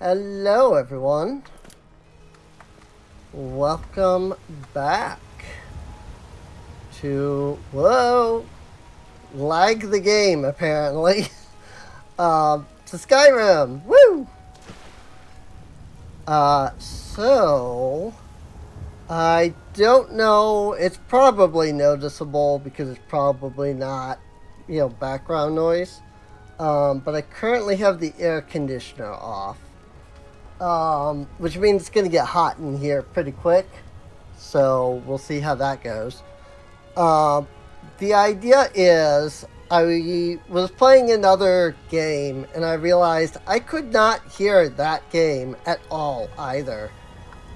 Hello everyone. Welcome back to lag the game apparently. To Skyrim. Woo! So I don't know, it's probably noticeable because it's probably not, background noise. But I currently have the air conditioner off. Which means it's going to get hot in here pretty quick. So we'll see how that goes. The idea is I was playing another game and I realized I could not hear that game at all either.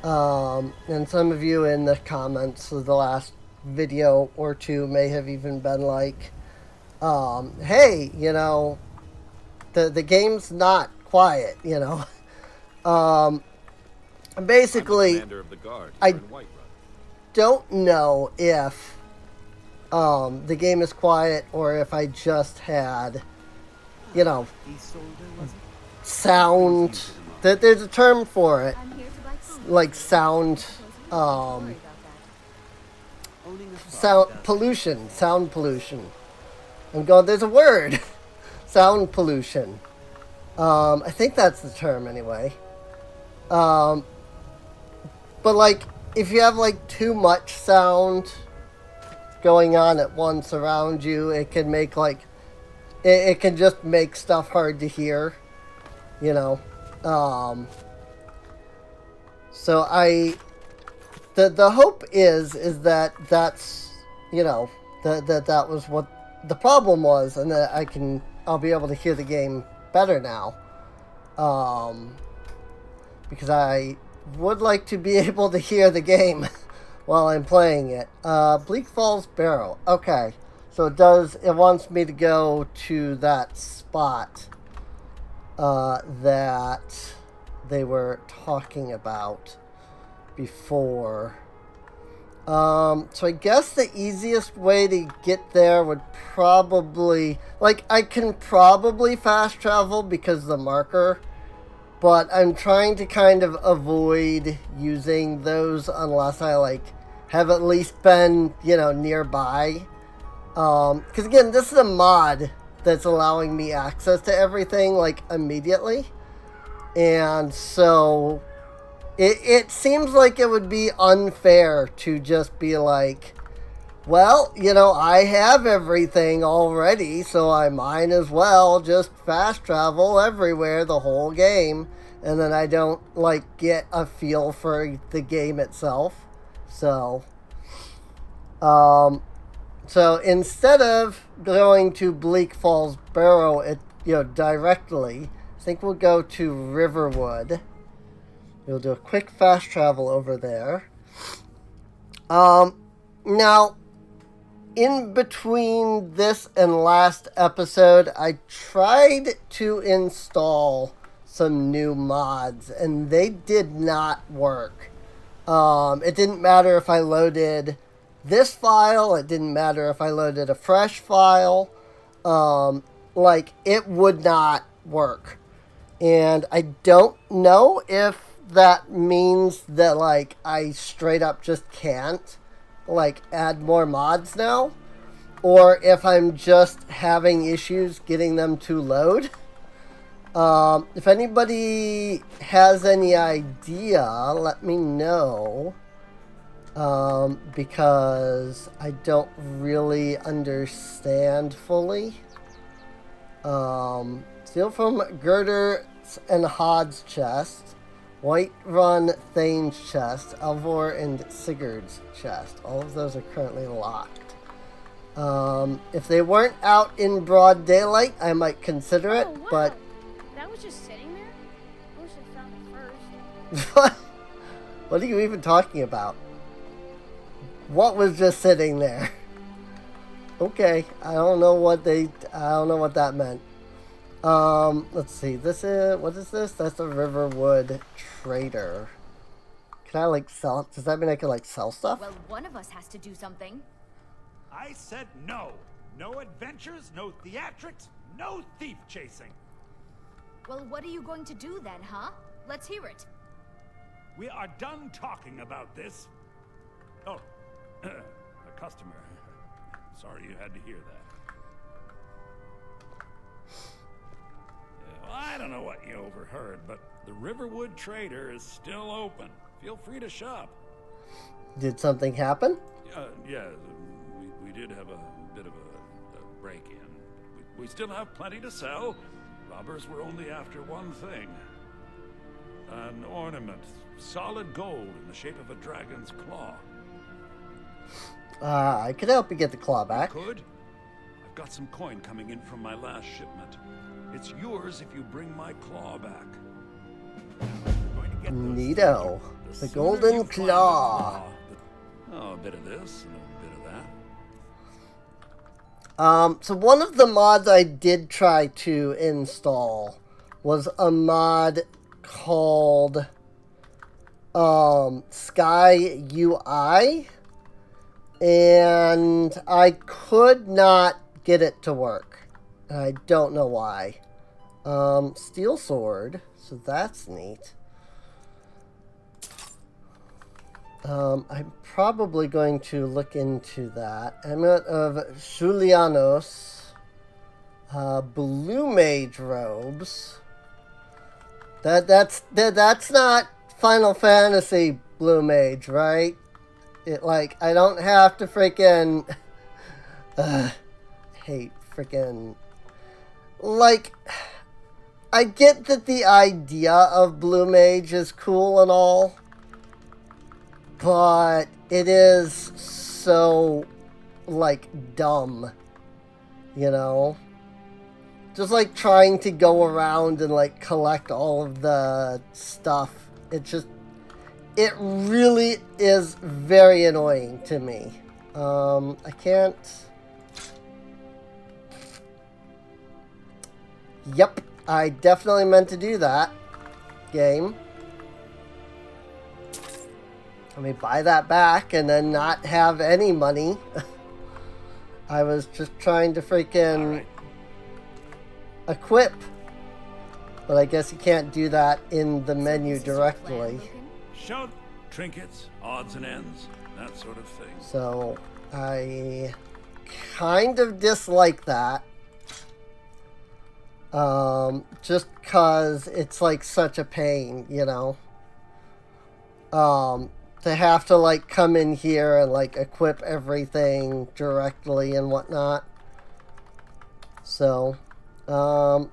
And some of you in the comments of the last video or two may have even been like, hey, the game's not quiet, basically, I don't know if the game is quiet or if I just had, sound. There's a term for it, like sound pollution. I'm going, there's a word, sound pollution. I think that's the term anyway. But like, if you have like too much sound going on at once around you, it can make like, it can just make stuff hard to hear, So the hope is that that's, that was what the problem was, and that I'll be able to hear the game better now. Because I would like to be able to hear the game while I'm playing it. Bleak Falls Burrow. Okay. So it wants me to go to that spot that they were talking about before. So I guess the easiest way to get there would probably, like, I can probably fast travel because of the marker, but I'm trying to kind of avoid using those unless I, like, have at least been, nearby. Because again, this is a mod that's allowing me access to everything, like, immediately. And so it seems like it would be unfair to just be like, well, I have everything already, so I might as well just fast travel everywhere the whole game, and then I don't, like, get a feel for the game itself. So instead of going to Bleak Falls Burrow, directly, I think we'll go to Riverwood. We'll do a quick fast travel over there. Now, in between this and last episode, I tried to install some new mods, and they did not work. It didn't matter if I loaded this file, it didn't matter if I loaded a fresh file, it would not work. And I don't know if that means that, like, I straight up just can't, like, add more mods now, or if I'm just having issues getting them to load. If anybody has any idea, let me know, because I don't really understand fully. Steal from Girder and Hod's chest, Whiterun Thane's chest, Alvor and Sigurd's chest. All of those are currently locked. If they weren't out in broad daylight, I might consider it, wow. but... That was just sitting there? I wish I found it first. What? What are you even talking about? What was just sitting there? Okay, I don't know what that meant. Let's see, what is this? That's a Riverwood trader. Can I, like, sell it? Does that mean I can, like, sell stuff? Well, one of us has to do something. I said no. No adventures, no theatrics, no thief chasing. Well, what are you going to do then, huh? Let's hear it. We are done talking about this. Oh, a customer. Sorry you had to hear that. Yeah, well, I don't know what you overheard, but the Riverwood Trader is still open. Feel free to shop. Did something happen? Yeah, we did have a bit of a break-in. We still have plenty to sell. Robbers were only after one thing. An ornament, solid gold in the shape of a dragon's claw. I could help you get the claw back. Could? I've got some coin coming in from my last shipment. It's yours if you bring my claw back. We're going to get those Neato. The sooner golden you find the claw. Oh, a bit of this and a bit of that. So one of the mods I did try to install was a mod called Sky UI, and I could not get it to work. I don't know why. Steel sword, so that's neat. I'm probably going to look into that. Amulet of Julianos. Blue Mage robes. That's not Final Fantasy Blue Mage, right? I don't have to freaking hate freaking I get that the idea of Blue Mage is cool and all, but it is so dumb, you know? Just trying to go around and collect all of the stuff. It really is very annoying to me. I can't. Yep, I definitely meant to do that. Game. Let me buy that back and then not have any money. I was just trying to freaking equip. But I guess you can't do that in the menu directly. Show trinkets, odds and ends, that sort of thing. So I kind of dislike that. Just cause it's such a pain, you know. To have to come in here and equip everything directly and whatnot. So, a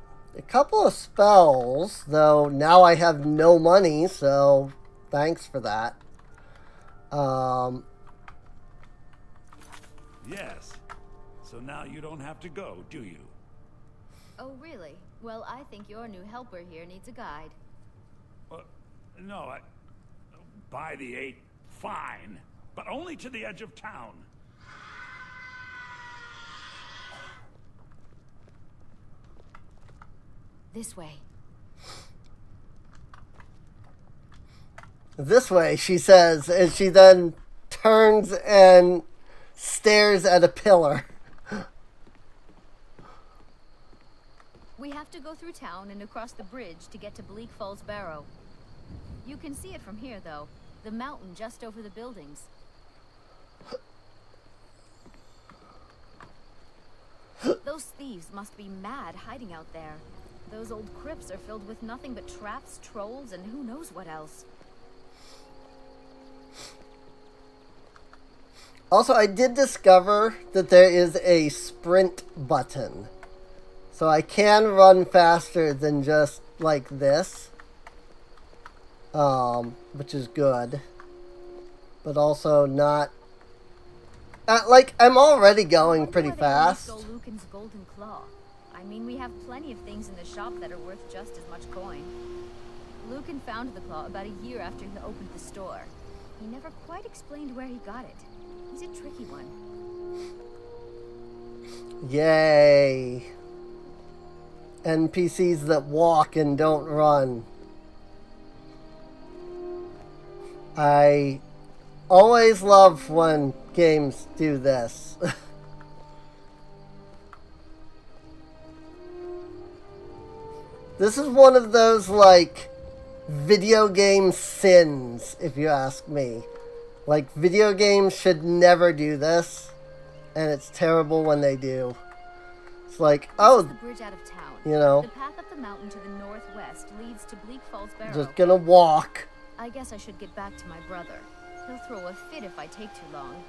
couple of spells, though now I have no money, so thanks for that. Yes. So now you don't have to go, do you? Oh, really? Well, I think your new helper here needs a guide. No, by the 8, fine. But only to the edge of town. This way. This way, she says, and she then turns and stares at a pillar. We have to go through town and across the bridge to get to Bleak Falls Barrow. You can see it from here, though. The mountain just over the buildings. Those thieves must be mad hiding out there. Those old crypts are filled with nothing but traps, trolls, and who knows what else. Also, I did discover that there is a sprint button. So I can run faster than just this. Which is good. But also not... I'm already going pretty fast. Stole Lucan's golden claw. I mean, we have plenty of things in the shop that are worth just as much coin. Lucan found the claw about a year after he opened the store. He never quite explained where he got it. He's a tricky one. Yay. NPCs that walk and don't run. I always love when games do this. This is one of those video game sins, if you ask me. Like, video games should never do this, and it's terrible when they do. It's like, oh, the bridge out of town. You know, the path up the mountain to the northwest leads to Bleak Falls Barrow. Just gonna walk. I guess I should get back to my brother. He'll throw a fit if I take too long.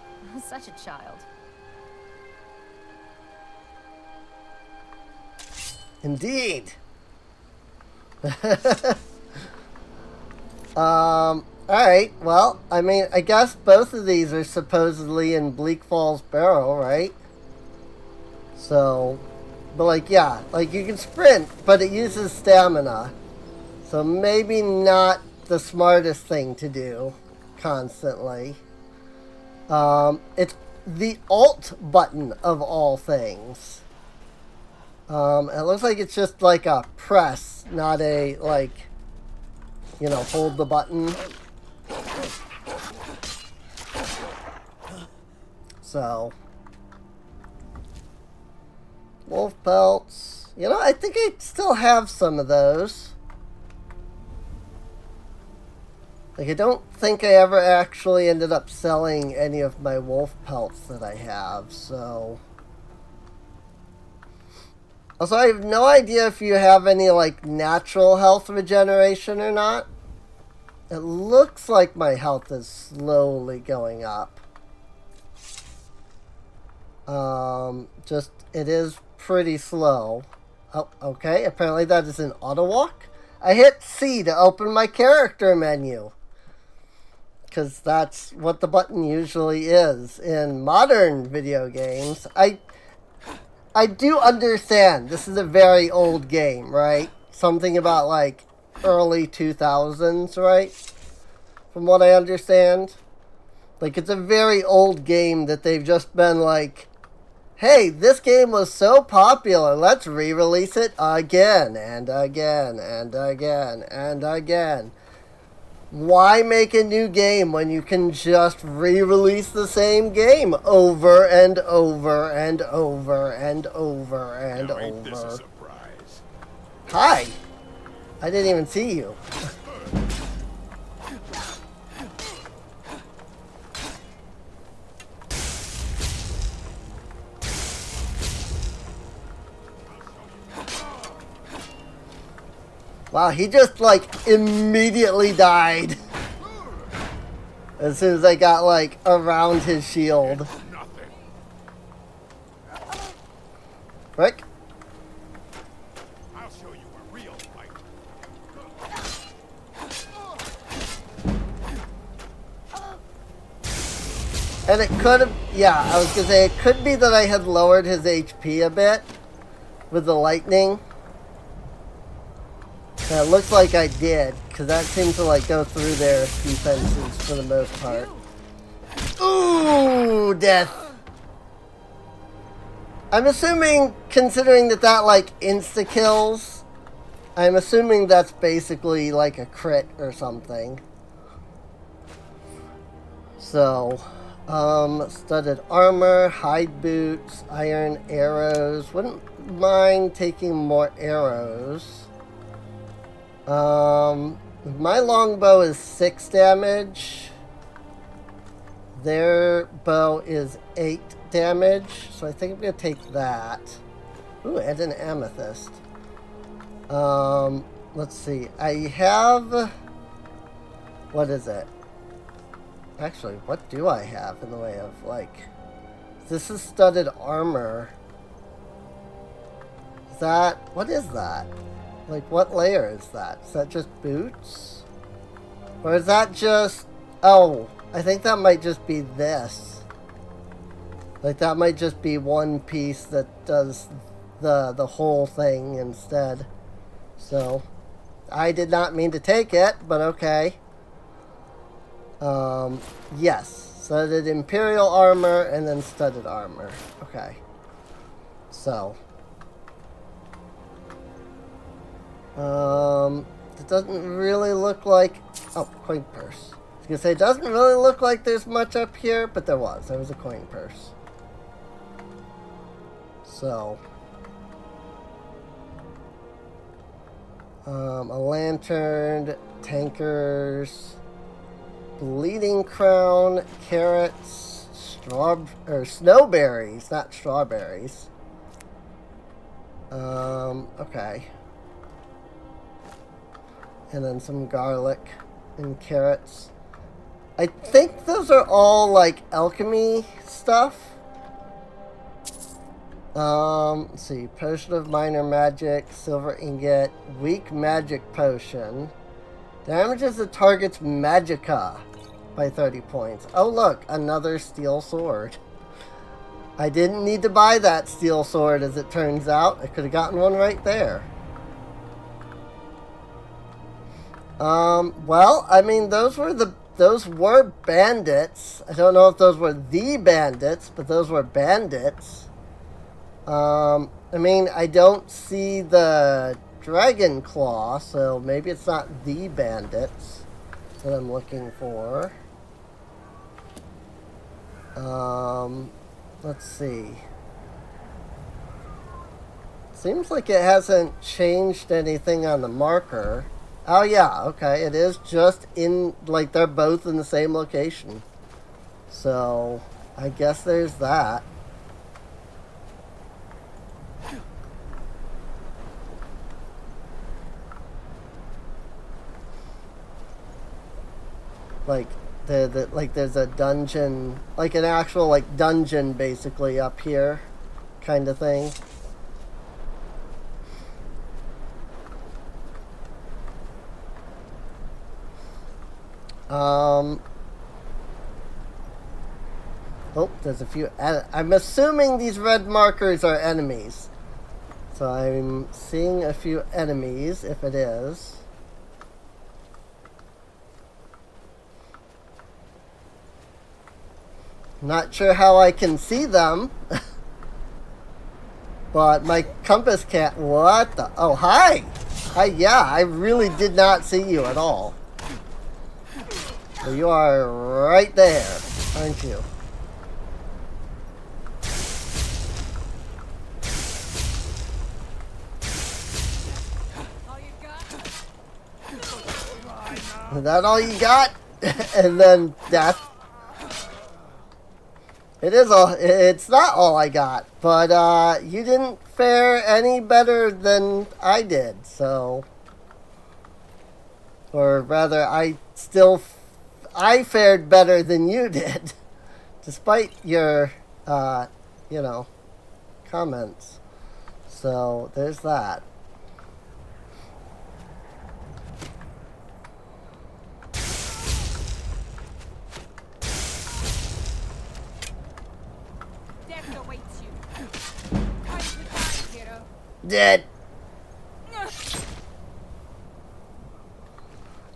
Such a child. Indeed. Alright, well, I mean, I guess both of these are supposedly in Bleak Falls Barrow, right? So, but like, yeah, like you can sprint, but it uses stamina. So maybe not the smartest thing to do constantly. It's the Alt button of all things. It looks like it's just like a press, not a, like, you know, hold the button. So, wolf pelts. You know, I think I still have some of those. Like, I don't think I ever actually ended up selling any of my wolf pelts that I have, so... Also, I have no idea if you have any, like, natural health regeneration or not. It looks like my health is slowly going up. Just, it is pretty slow. Oh, okay, apparently that is an auto walk. I hit C to open my character menu. Because that's what the button usually is in modern video games. I do understand this is a very old game, right? Something about, like, early 2000s, right? From what I understand. Like, it's a very old game that they've just been like, hey, this game was so popular, let's re-release it again, and again, and again, and again. Why make a new game when you can just re-release the same game over and over and over and over and now, ain't this a over? surprise? Hi! I didn't even see you. Wow, he just, like, immediately died. As soon as I got, like, around his shield. Nothing. Frick? I'll show you a real fight. And it could have, yeah, I was gonna say, it could be that I had lowered his HP a bit with the lightning. And it looks like I did, because that seemed to, like, go through their defenses for the most part. Ooh, death. I'm assuming, considering that, like, insta-kills, I'm assuming that's basically, like, a crit or something. So, studded armor, hide boots, iron arrows. Wouldn't mind taking more arrows. My longbow is 6 damage. Their bow is 8 damage. So I think I'm going to take that. Ooh, and an amethyst. Let's see. I have... What is it? Actually, what do I have in the way of, like... This is studded armor. Is that... What is that? Like, what layer is that? Is that just boots? Or is that just... Oh, I think that might just be this. Like, that might just be one piece that does the whole thing instead. So, I did not mean to take it, but okay. Yes. Studded Imperial armor and then studded armor. Okay. So... it doesn't really look like... Oh, coin purse. I was gonna say, it doesn't really look like there's much up here, but there was. There was a coin purse. So... A lantern, tankers, bleeding crown, carrots, snowberries, not strawberries. Okay. And then some garlic and carrots. I think those are all like alchemy stuff. Let's see. Potion of minor magic, silver ingot, weak magic potion. Damages the target's magicka by 30 points. Oh look, another steel sword. I didn't need to buy that steel sword as it turns out. I could have gotten one right there. Well, I mean, those were bandits. I don't know if those were the bandits, but those were bandits. I mean, I don't see the dragon claw, so maybe it's not the bandits that I'm looking for. Let's see. Seems like it hasn't changed anything on the marker. Oh yeah, okay, it is just in, like, they're both in the same location. So, I guess there's that. Like, there's a dungeon, like an actual, like, dungeon, basically, up here, kind of thing. Oh, there's a few. I'm assuming these red markers are enemies. So I'm seeing a few enemies, if it is. Not sure how I can see them. But my compass can't. What the? Oh, hi! Hi, yeah, I really did not see you at all. Well, you are right there, aren't you? Is that all you got? And then death. It's not all I got, but you didn't fare any better than I did, so. Or rather, I fared better than you did, despite your, comments. So, there's that. Death awaits you. Time to die, hero. Dead.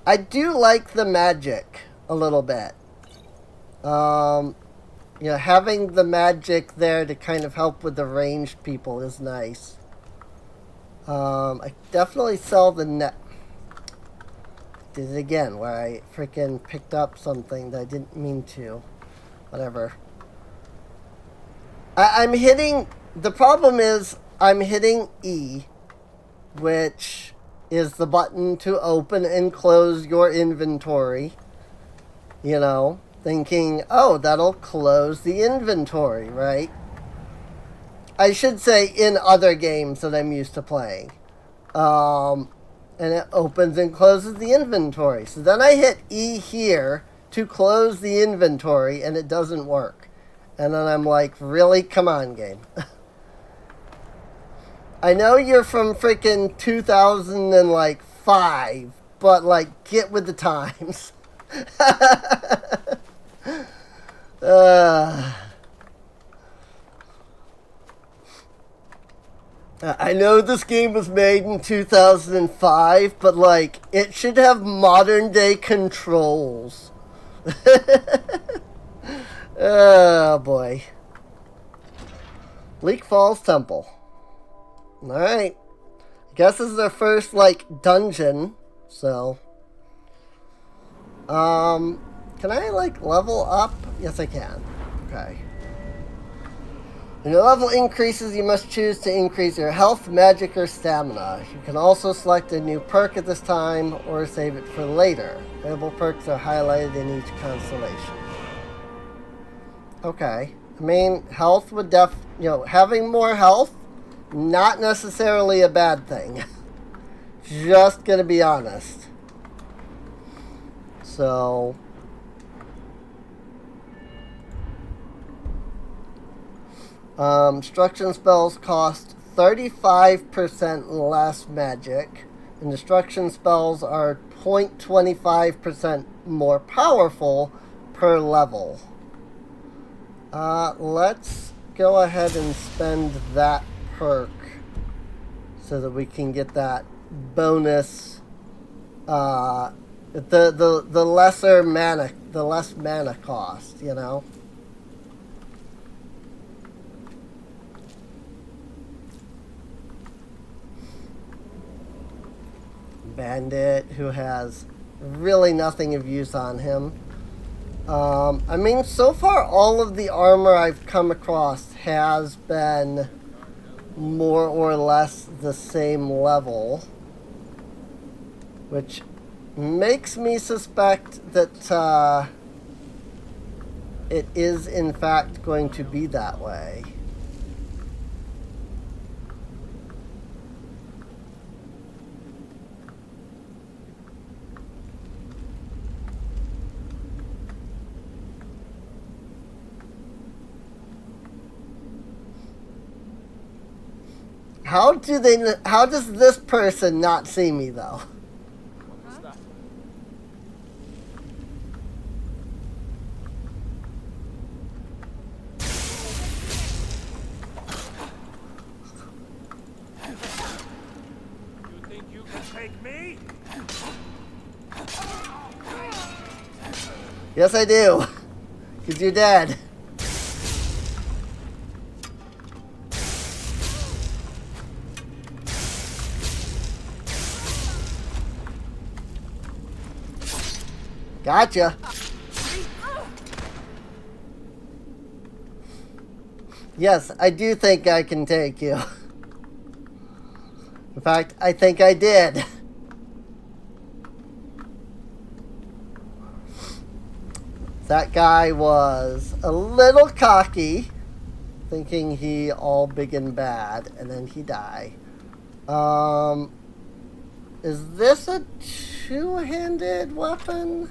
I do like the magic a little bit. Having the magic there to kind of help with the ranged people is nice. I definitely sell the net. Did it again, where I freaking picked up something that I didn't mean to. Whatever. I'm hitting. The problem is I'm hitting E, which is the button to open and close your inventory. Thinking, oh, that'll close the inventory, right? I should say in other games that I'm used to playing. And it opens and closes the inventory. So then I hit E here to close the inventory, and it doesn't work. And then I'm like, really? Come on, game. I know you're from freaking 2005, but, like, get with the times. I know this game was made in 2005, but, like, it should have modern-day controls. Oh, boy. Bleak Falls Temple. Alright. I guess this is our first, like, dungeon, so. Can I, like, level up? Yes, I can. Okay. When your level increases, you must choose to increase your health, magic, or stamina. You can also select a new perk at this time or save it for later. Available perks are highlighted in each constellation. Okay. I mean, health would having more health, not necessarily a bad thing. Just gonna be honest. So... destruction spells cost 35% less magic, and destruction spells are 0.25% more powerful per level. Let's go ahead and spend that perk so that we can get that bonus, the lesser mana, the less mana cost, you know? Bandit, who has really nothing of use on him. I mean, so far all of the armor I've come across has been more or less the same level, which makes me suspect that it is in fact going to be that way. How does this person not see me, though? You think you can take me? Yes, I do. Because you're dead. Gotcha. Yes, I do think I can take you. In fact, I think I did. That guy was a little cocky, thinking he all big and bad, and then he died. Is this a two-handed weapon?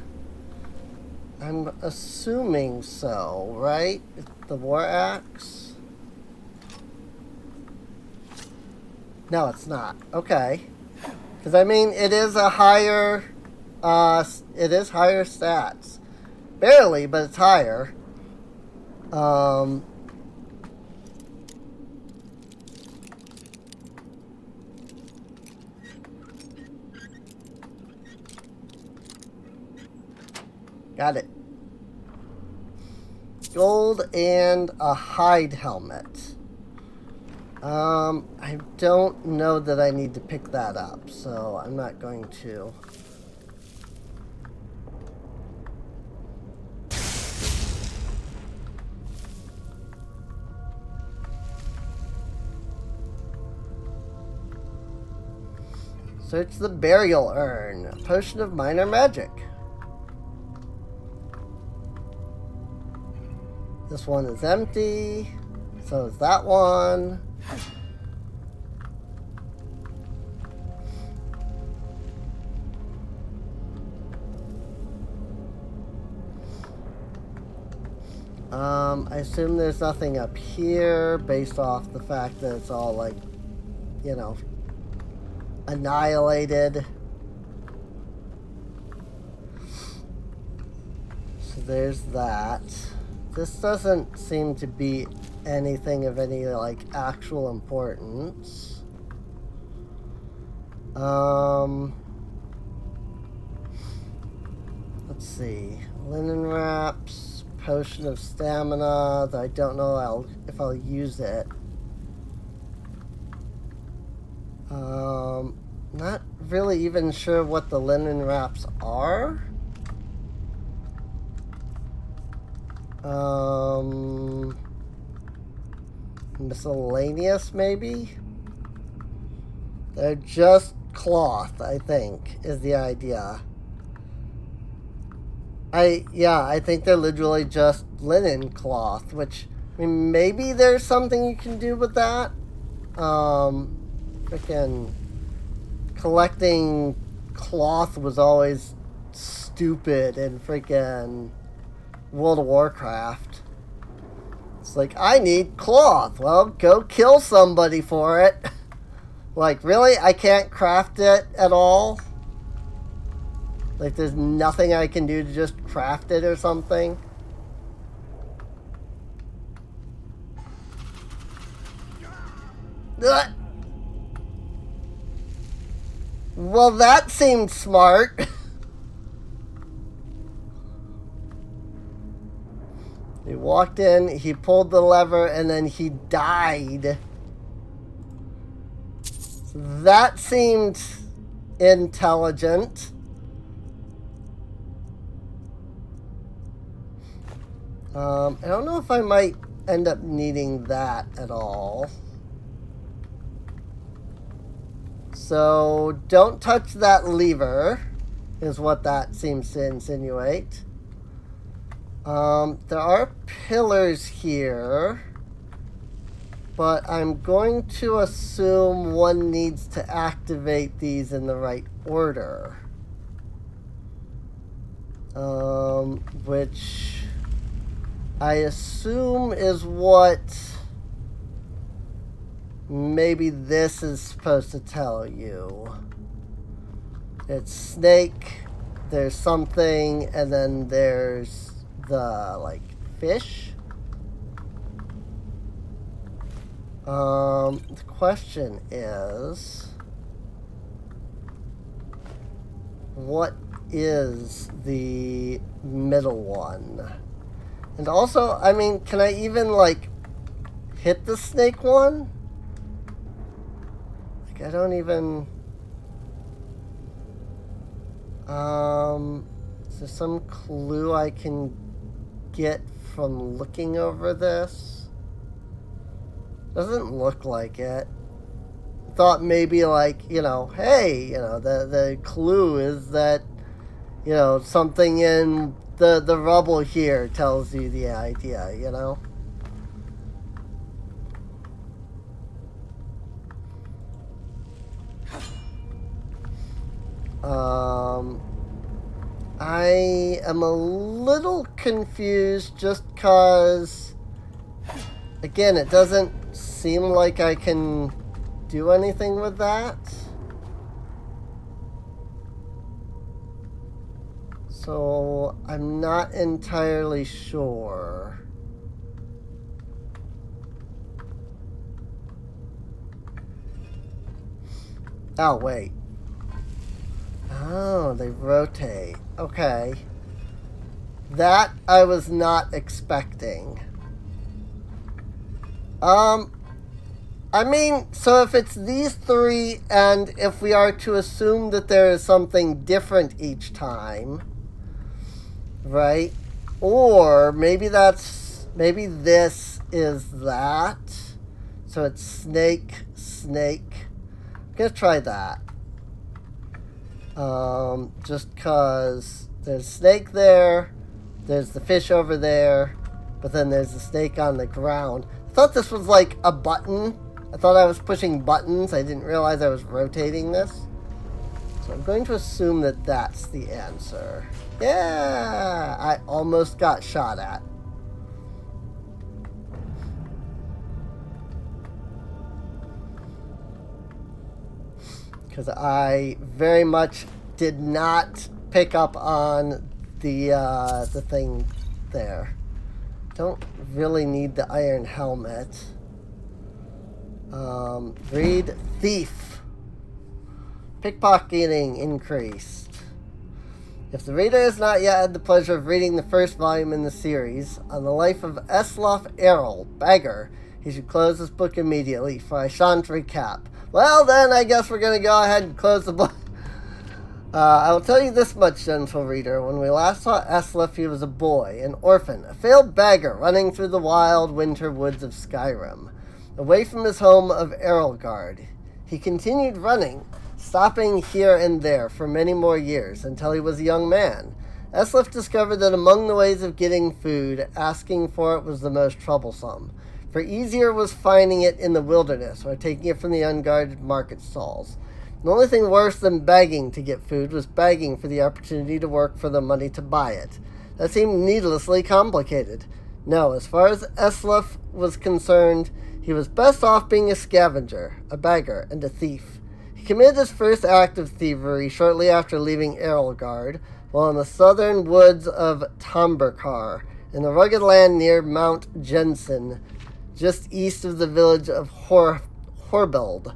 I'm assuming so, right? The war axe? No, it's not. Okay. Because, I mean, it is a higher... it is higher stats. Barely, but it's higher. Got it. Gold and a hide helmet. I don't know that I need to pick that up, so I'm not going to. Search the burial urn. A potion of minor magic. This one is empty. So is that one. I assume there's nothing up here based off the fact that it's all like, you know, annihilated. So there's that. This doesn't seem to be anything of any, like, actual importance. Let's see. Linen wraps, potion of stamina, though I don't know if I'll use it. Not really even sure what the linen wraps are. miscellaneous, maybe? They're just cloth, I think, is the idea. I think they're literally just linen cloth, which, I mean, maybe there's something you can do with that. Freaking collecting cloth was always stupid in freaking World of Warcraft. It's like, I need cloth. Well, go kill somebody for it. Like, really? I can't craft it at all? Like, there's nothing I can do to just craft it or something? Ugh. Well, that seemed smart. He walked in, he pulled the lever, and then he died. That seemed intelligent. I don't know if I might end up needing that at all. So, don't touch that lever, is what that seems to insinuate. There are pillars here, but I'm going to assume one needs to activate these in the right order. Which I assume is what maybe this is supposed to tell you. It's snake, there's something, and then there's the, like, fish. The question is, what is the middle one? And also, I mean, can I even, like, hit the snake one? Like, I don't even... is there some clue I can get from looking over this? Doesn't look like it. Thought maybe, like, you know, hey, you know, the clue is that, you know, something in the rubble here tells you the idea, you know? I am a little confused just because, again, it doesn't seem like I can do anything with that. So, I'm not entirely sure. Oh, wait. Oh, they rotate. Okay. That I was not expecting. I mean, so if it's these three, and if we are to assume that there is something different each time, right? Or maybe this is that. So it's snake, snake. I'm gonna try that. Just cause there's snake there, there's the fish over there, but then there's the snake on the ground. I thought this was like a button. I thought I was pushing buttons. I didn't realize I was rotating this. So I'm going to assume that that's the answer. Yeah, I almost got shot at. Because I very much did not pick up on the thing there. Don't really need the iron helmet. Read thief. Pickpocketing increased. If the reader has not yet had the pleasure of reading the first volume in the series, on the life of Eslaf Errol, beggar, he should close this book immediately, for I shan't recap. Well, then, I guess we're going to go ahead and close the book. I will tell you this much, gentle reader. When we last saw Eslaf, he was a boy, an orphan, a failed beggar running through the wild winter woods of Skyrim. away from his home of Erelgard. He continued running, stopping here and there for many more years until he was a young man. Eslif discovered that among the ways of getting food, asking for it was the most troublesome. For easier was finding it in the wilderness or taking it from the unguarded market stalls. The only thing worse than begging to get food was begging for the opportunity to work for the money to buy it. That seemed needlessly complicated. No, as far as Eslif was concerned, he was best off being a scavenger, a beggar, and a thief. He committed his first act of thievery shortly after leaving Erelgard, while in the southern woods of Tamberkar, in the rugged land near Mount Jensen, just east of the village of Horbeld.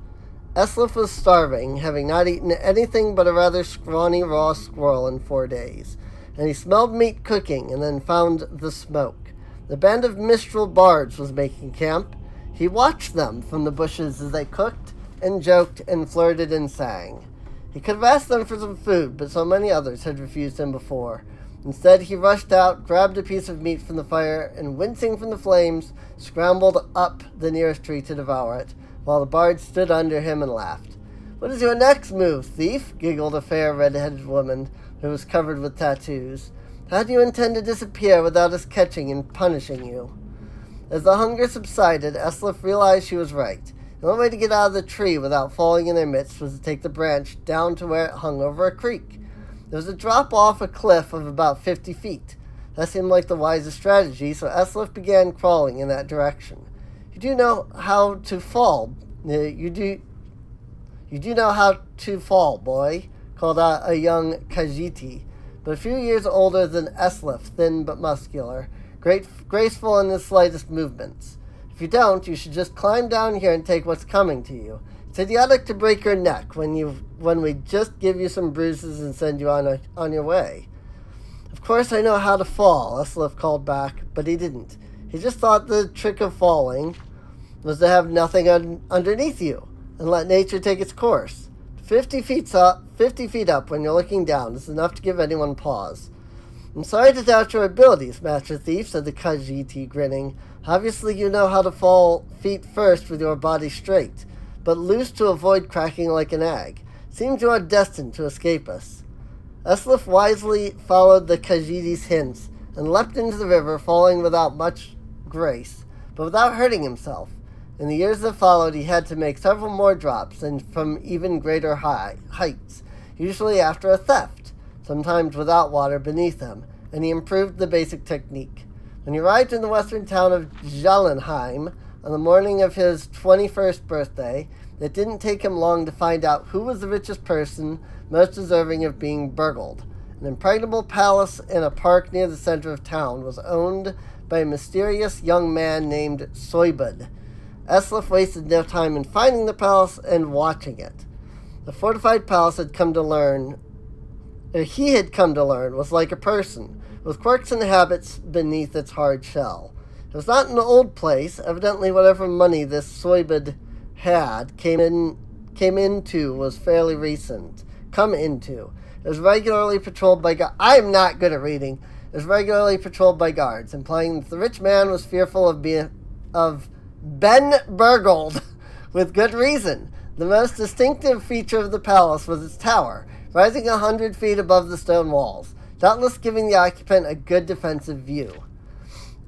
Eslif was starving, having not eaten anything but a rather scrawny raw squirrel in 4 days, and he smelled meat cooking and then found the smoke. The band of Mistral bards was making camp. He watched them from the bushes as they cooked and joked and flirted and sang. He could have asked them for some food, but so many others had refused him before. Instead, he rushed out, grabbed a piece of meat from the fire, and wincing from the flames, scrambled up the nearest tree to devour it, while the bard stood under him and laughed. "What is your next move, thief?" giggled a fair red-headed woman who was covered with tattoos. "How do you intend to disappear without us catching and punishing you?" As the hunger subsided, Eslif realized she was right. The only way to get out of the tree without falling in their midst was to take the branch down to where it hung over a creek. There was a drop off a cliff of about 50 feet. That seemed like the wisest strategy, so Eslif began crawling in that direction. You do know how to fall, boy, called out a young Khajiit, but a few years older than Eslif, thin but muscular, graceful in his slightest movements. If you don't, you should just climb down here and take what's coming to you. It's idiotic to break your neck when we just give you some bruises and send you on your way. Of course I know how to fall, Eslif called back, but he didn't. He just thought the trick of falling was to have nothing underneath you and let nature take its course. 50 feet up when you're looking down is enough to give anyone pause. "I'm sorry to doubt your abilities, Master Thief," said the Khajiit, grinning. "Obviously you know how to fall feet first with your body straight, but loose to avoid cracking like an egg. Seems you are destined to escape us." Eslif wisely followed the Khajiit's hints and leapt into the river, falling without much grace, but without hurting himself. In the years that followed, he had to make several more drops and from even greater heights, usually after a theft, sometimes without water beneath him, and he improved the basic technique. When he arrived in the western town of Jallenheim on the morning of his 21st birthday, it didn't take him long to find out who was the richest person most deserving of being burgled. An impregnable palace in a park near the center of town was owned by a mysterious young man named Soibud. Eslif wasted no time in finding the palace and watching it. The fortified palace he had come to learn, was like a person, with quirks and habits beneath its hard shell. It was not an old place. Evidently whatever money this Soibud had came into was fairly recent. It was regularly patrolled by I'm not good at reading. It was regularly patrolled by guards, implying that the rich man was fearful of Ben burgled, with good reason. The most distinctive feature of the palace was its tower, rising 100 feet above the stone walls, doubtless giving the occupant a good defensive view.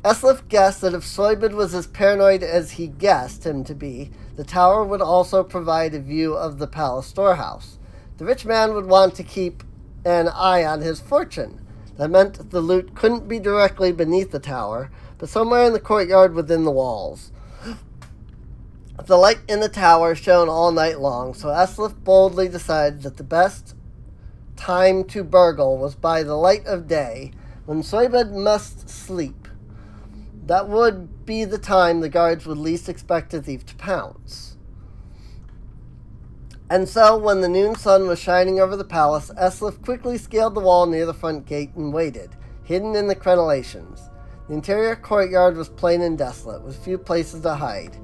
Eslif guessed that if Soibud was as paranoid as he guessed him to be, the tower would also provide a view of the palace storehouse. The rich man would want to keep an eye on his fortune. That meant the loot couldn't be directly beneath the tower, but somewhere in the courtyard within the walls. The light in the tower shone all night long, so Eslif boldly decided that the best time to burgle was by the light of day, when Soibud must sleep. That would be the time the guards would least expect a thief to pounce. And so, when the noon sun was shining over the palace, Eslif quickly scaled the wall near the front gate and waited, hidden in the crenellations. The interior courtyard was plain and desolate, with few places to hide.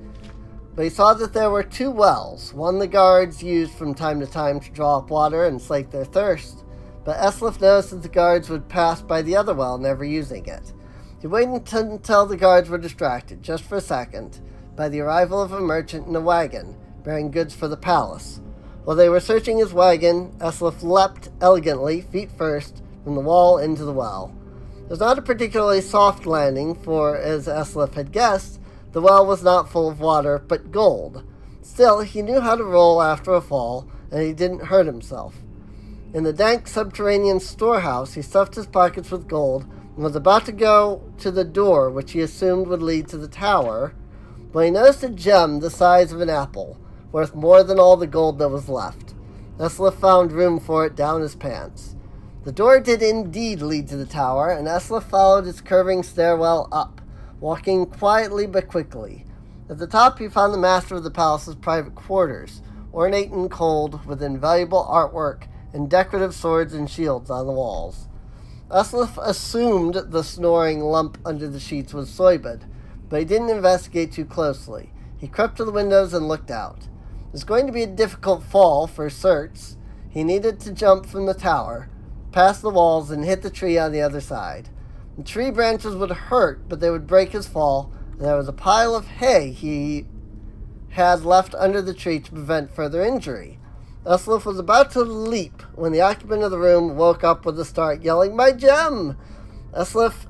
But he saw that there were 2 wells, one the guards used from time to time to draw up water and slake their thirst, but Eslif noticed that the guards would pass by the other well, never using it. He waited until the guards were distracted, just for a second, by the arrival of a merchant in a wagon, bearing goods for the palace. While they were searching his wagon, Eslif leapt elegantly, feet first, from the wall into the well. It was not a particularly soft landing, for, as Eslif had guessed, the well was not full of water, but gold. Still, he knew how to roll after a fall, and he didn't hurt himself. In the dank subterranean storehouse, he stuffed his pockets with gold, and was about to go to the door, which he assumed would lead to the tower, when he noticed a gem the size of an apple, worth more than all the gold that was left. Eslif found room for it down his pants. The door did indeed lead to the tower, and Eslif followed its curving stairwell up, walking quietly but quickly. At the top he found the master of the palace's private quarters, ornate and cold, with invaluable artwork and decorative swords and shields on the walls. Eslif assumed the snoring lump under the sheets was Soybed, but he didn't investigate too closely. He crept to the windows and looked out. It was going to be a difficult fall for certs. He needed to jump from the tower, past the walls, and hit the tree on the other side. The tree branches would hurt, but they would break his fall, and there was a pile of hay he had left under the tree to prevent further injury. Eslif was about to leap when the occupant of the room woke up with a start, yelling, "My gem!" Eslif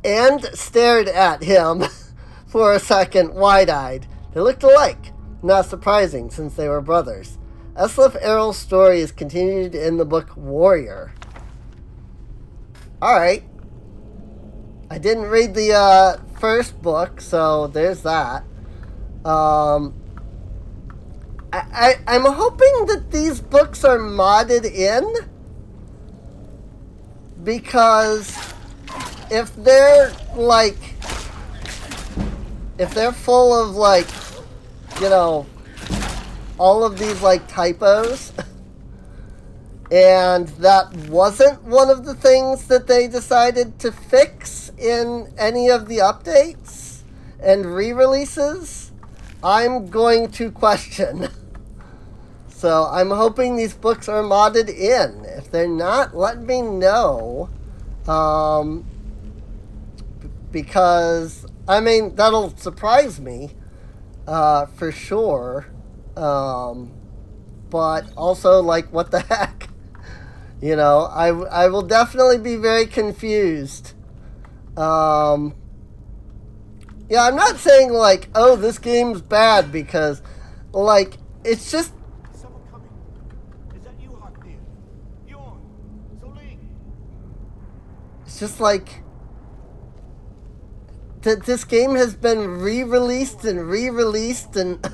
and stared at him for a second, wide-eyed. They looked alike, not surprising since they were brothers. Eslif Errol's story is continued in the book Warrior. Alright. I didn't read the first book, so there's that. I'm hoping that these books are modded in, because if they're full of all of these typos, and that wasn't one of the things that they decided to fix in any of the updates and re-releases, I'm going to question. So I'm hoping these books are modded in. If they're not, let me know. Because, that'll surprise me, for sure. But also, what the heck? I will definitely be very confused. I'm not saying, oh, this game's bad, because, it's just... Is someone coming? Is that you, Hartnir? Bjorn? Soling? It's just that this game has been re-released and re-released, and...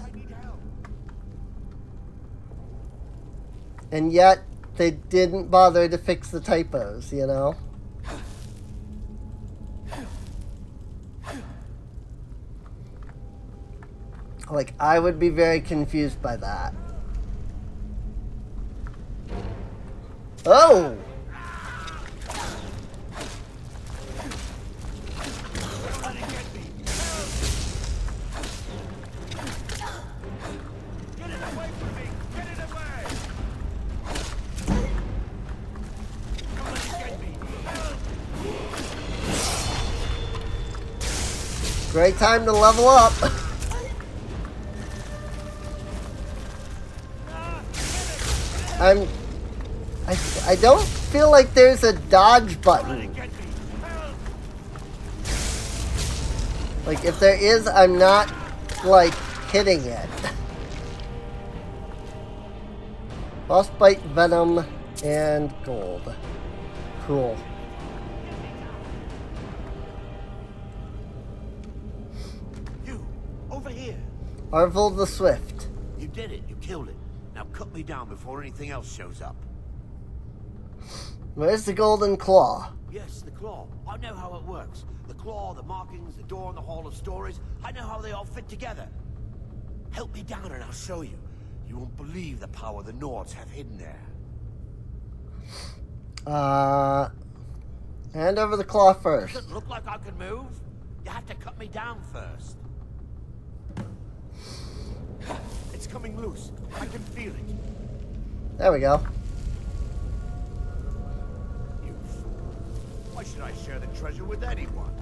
and yet, they didn't bother to fix the typos, I would be very confused by that. Oh! Great time to level up. I don't feel like there's a dodge button. If there is, I'm not, hitting it. Frostbite, Venom, and Gold. Cool. Over here. Arvel the Swift. You did it. You killed it. Now cut me down before anything else shows up. Where's the golden claw? Yes, the claw. I know how it works. The claw, the markings, the door in the Hall of Stories. I know how they all fit together. Help me down and I'll show you. You won't believe the power the Nords have hidden there. Hand over the claw first. Doesn't look like I can move. You have to cut me down first. It's coming loose. I can feel it. There we go. You fool. Why should I share the treasure with anyone?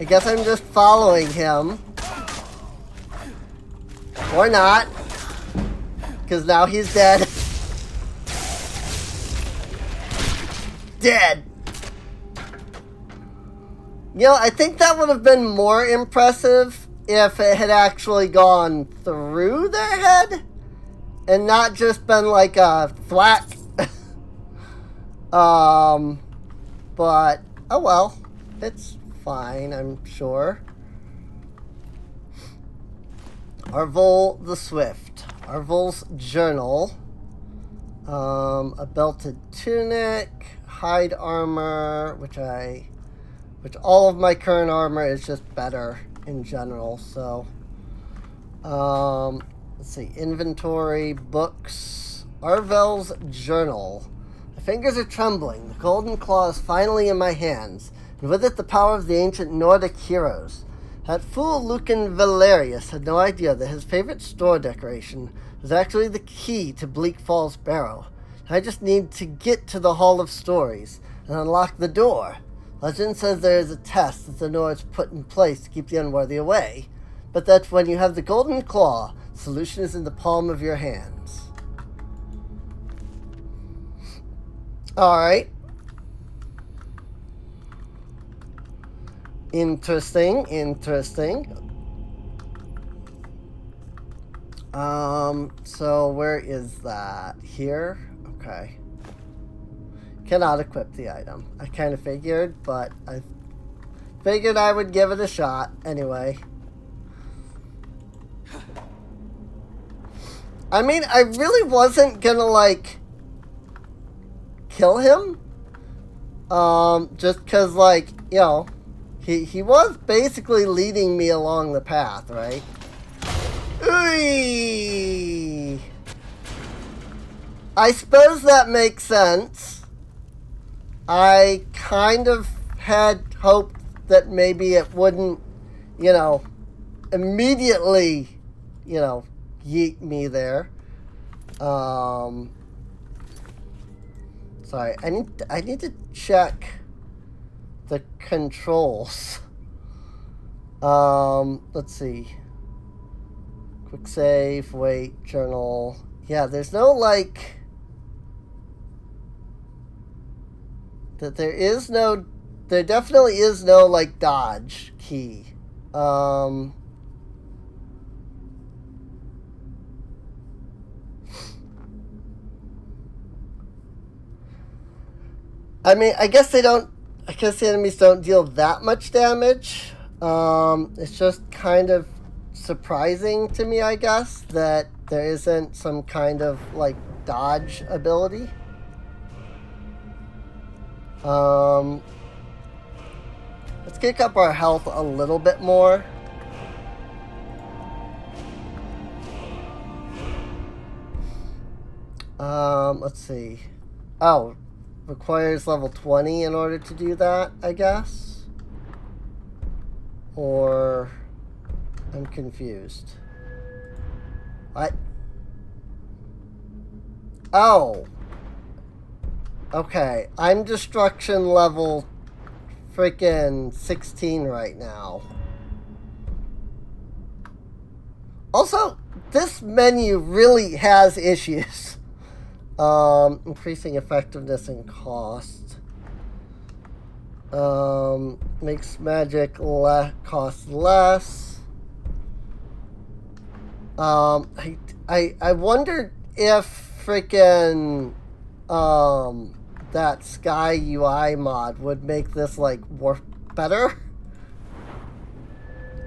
I guess I'm just following him. Or not. Because now he's dead. Dead. You know, I think that would have been more impressive if it had actually gone through their head and not just been like a thwack. But, oh well. It's fine, I'm sure. Arvol the Swift. Arvol's journal. A belted tunic, hide armor, which all of my current armor is just better in general, so let's see, inventory, books, Arvel's journal. My fingers are trembling. The golden claw is finally in my hands, and with it the power of the ancient Nordic heroes. That fool Lucan Valerius had no idea that his favorite store decoration was actually the key to Bleak Falls Barrow. I just need to get to the Hall of Stories and unlock the door. Legend says there is a test that the Nords put in place to keep the unworthy away, but that when you have the golden claw, the solution is in the palm of your hands. Alright. Interesting. So where is that? Here? Okay. Cannot equip the item. I kind of figured, but I figured I would give it a shot anyway. I mean, I really wasn't gonna, like, kill him. Just because, like, you know, he was basically leading me along the path, right? Ooh! I suppose that makes sense. I kind of had hoped that maybe it wouldn't, you know, immediately, you know, yeet me there. Sorry, I need to check the controls. Let's see. Quick save, wait, journal. Yeah, there's no, like... There definitely is no, like, dodge key. I mean, I guess the enemies don't deal that much damage. It's just kind of surprising to me, I guess, that there isn't some kind of, like, dodge ability. Let's kick up our health a little bit more. Let's see. Oh, requires level 20 in order to do that, I guess. Or I'm confused. What? Oh. Okay, I'm destruction level freaking 16 right now. Also, this menu really has issues. Increasing effectiveness and cost. Makes magic cost less. I wondered if freaking that Sky UI mod would make this, like, work better.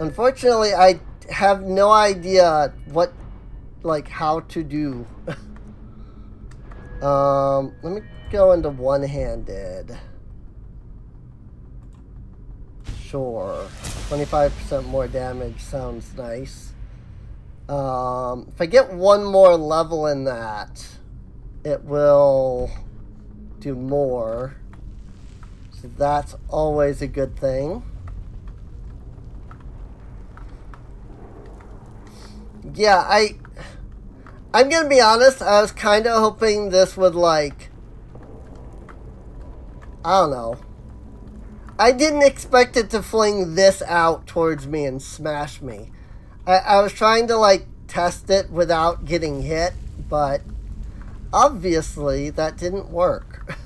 Unfortunately, I have no idea what, like, how to do. Let me go into one-handed. Sure. 25% more damage sounds nice. If I get one more level in that, it will do more. So that's always a good thing. Yeah, I'm gonna be honest, I was kind of hoping this would, like, I don't know. I didn't expect it to fling this out towards me and smash me. I was trying to, like, test it without getting hit, but obviously that didn't work.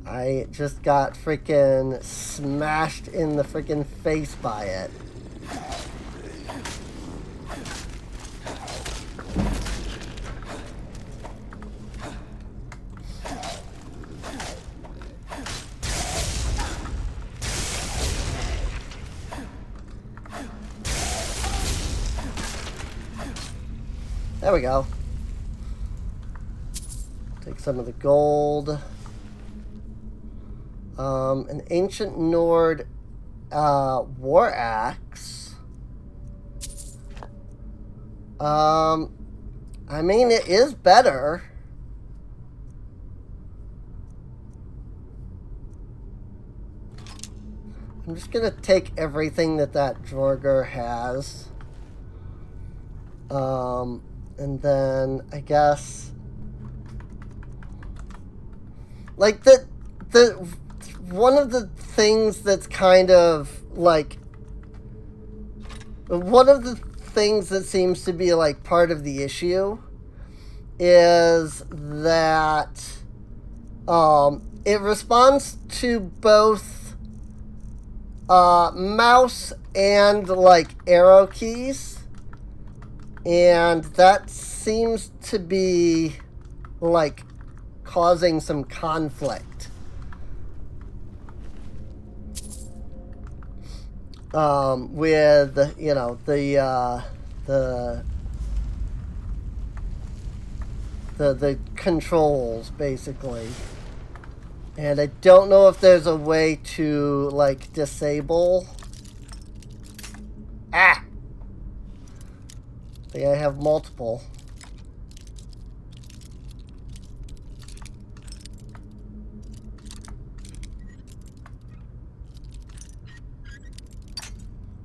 I just got freaking smashed in the freaking face by it. There we go. Take some of the gold. An ancient Nord war axe. I mean, it is better. I'm just gonna take everything that Draugr has. And then I guess like the one of the things that's kind of like one of the things that seems to be like part of the issue is that it responds to both mouse and like arrow keys. And that seems to be, like, causing some conflict. With, you know, the controls, basically. And I don't know if there's a way to, like, disable. Ah! I have multiple.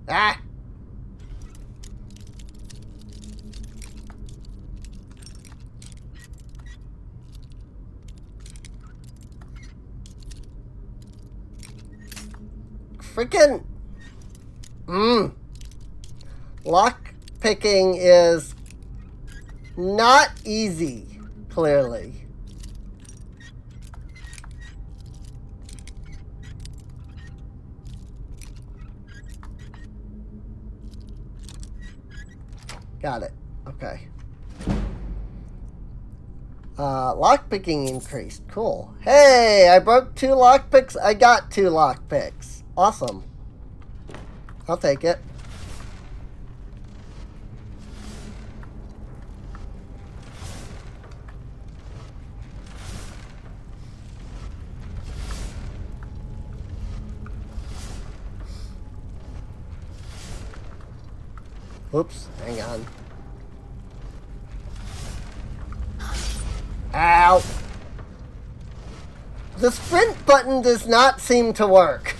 Ah! Freaking! Lock picking is not easy, clearly. Got it. Okay. Lockpicking increased. Cool. Hey, I broke 2 lockpicks. I got 2 lockpicks. Awesome. I'll take it. Oops, hang on. Ow! The sprint button does not seem to work.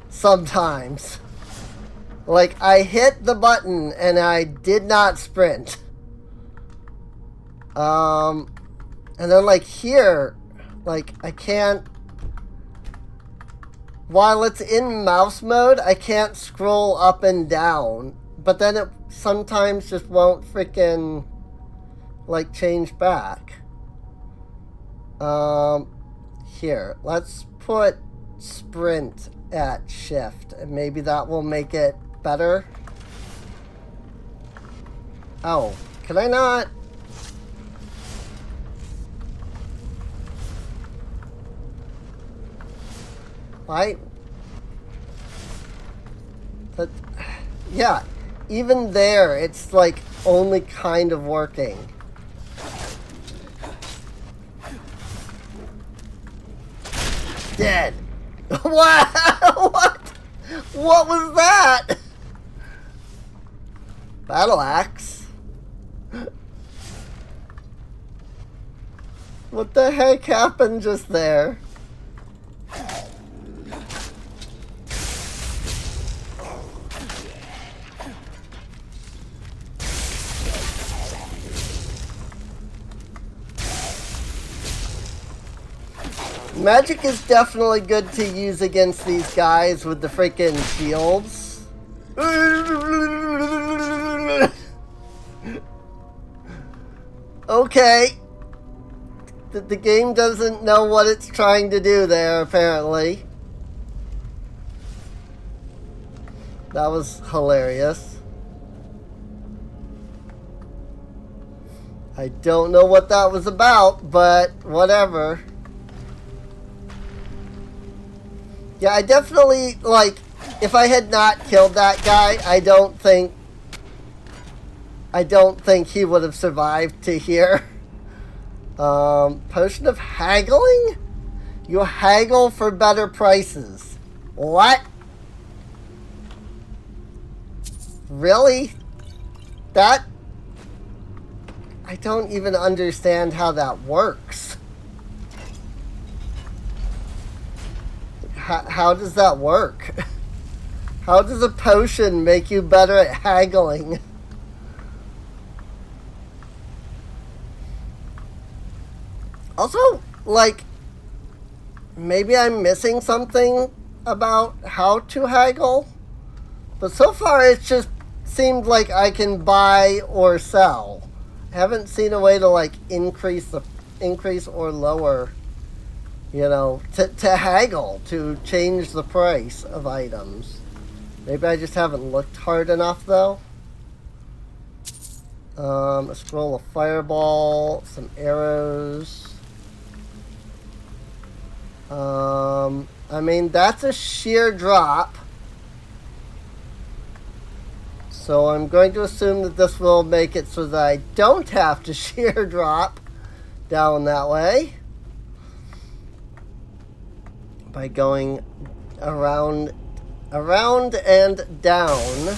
Sometimes. Like, I hit the button and I did not sprint. And then, like, here, like, I can't... While it's in mouse mode, I can't scroll up and down. But then it sometimes just won't freaking, like, change back. Here, let's put sprint at shift, and maybe that will make it better. Oh, can I not? But, yeah. Even there, it's like only kind of working. Dead. Wow! What was that? Battle axe. What the heck happened just there? Magic is definitely good to use against these guys with the freaking shields. Okay. The game doesn't know what it's trying to do there, apparently. That was hilarious. I don't know what that was about, but whatever. Yeah, I definitely, like, if I had not killed that guy, I don't think he would have survived to here. Potion of haggling? You haggle for better prices. What? Really? That... I don't even understand how that works. How does that work? How does a potion make you better at haggling? Also, like, maybe I'm missing something about how to haggle, but so far it's just seemed like I can buy or sell. I haven't seen a way to, like, increase or lower, you know, to haggle, to change the price of items. Maybe I just haven't looked hard enough, though. A scroll of fireball, some arrows. I mean, that's a sheer drop. So I'm going to assume that this will make it so that I don't have to sheer drop down that way. By going around and down.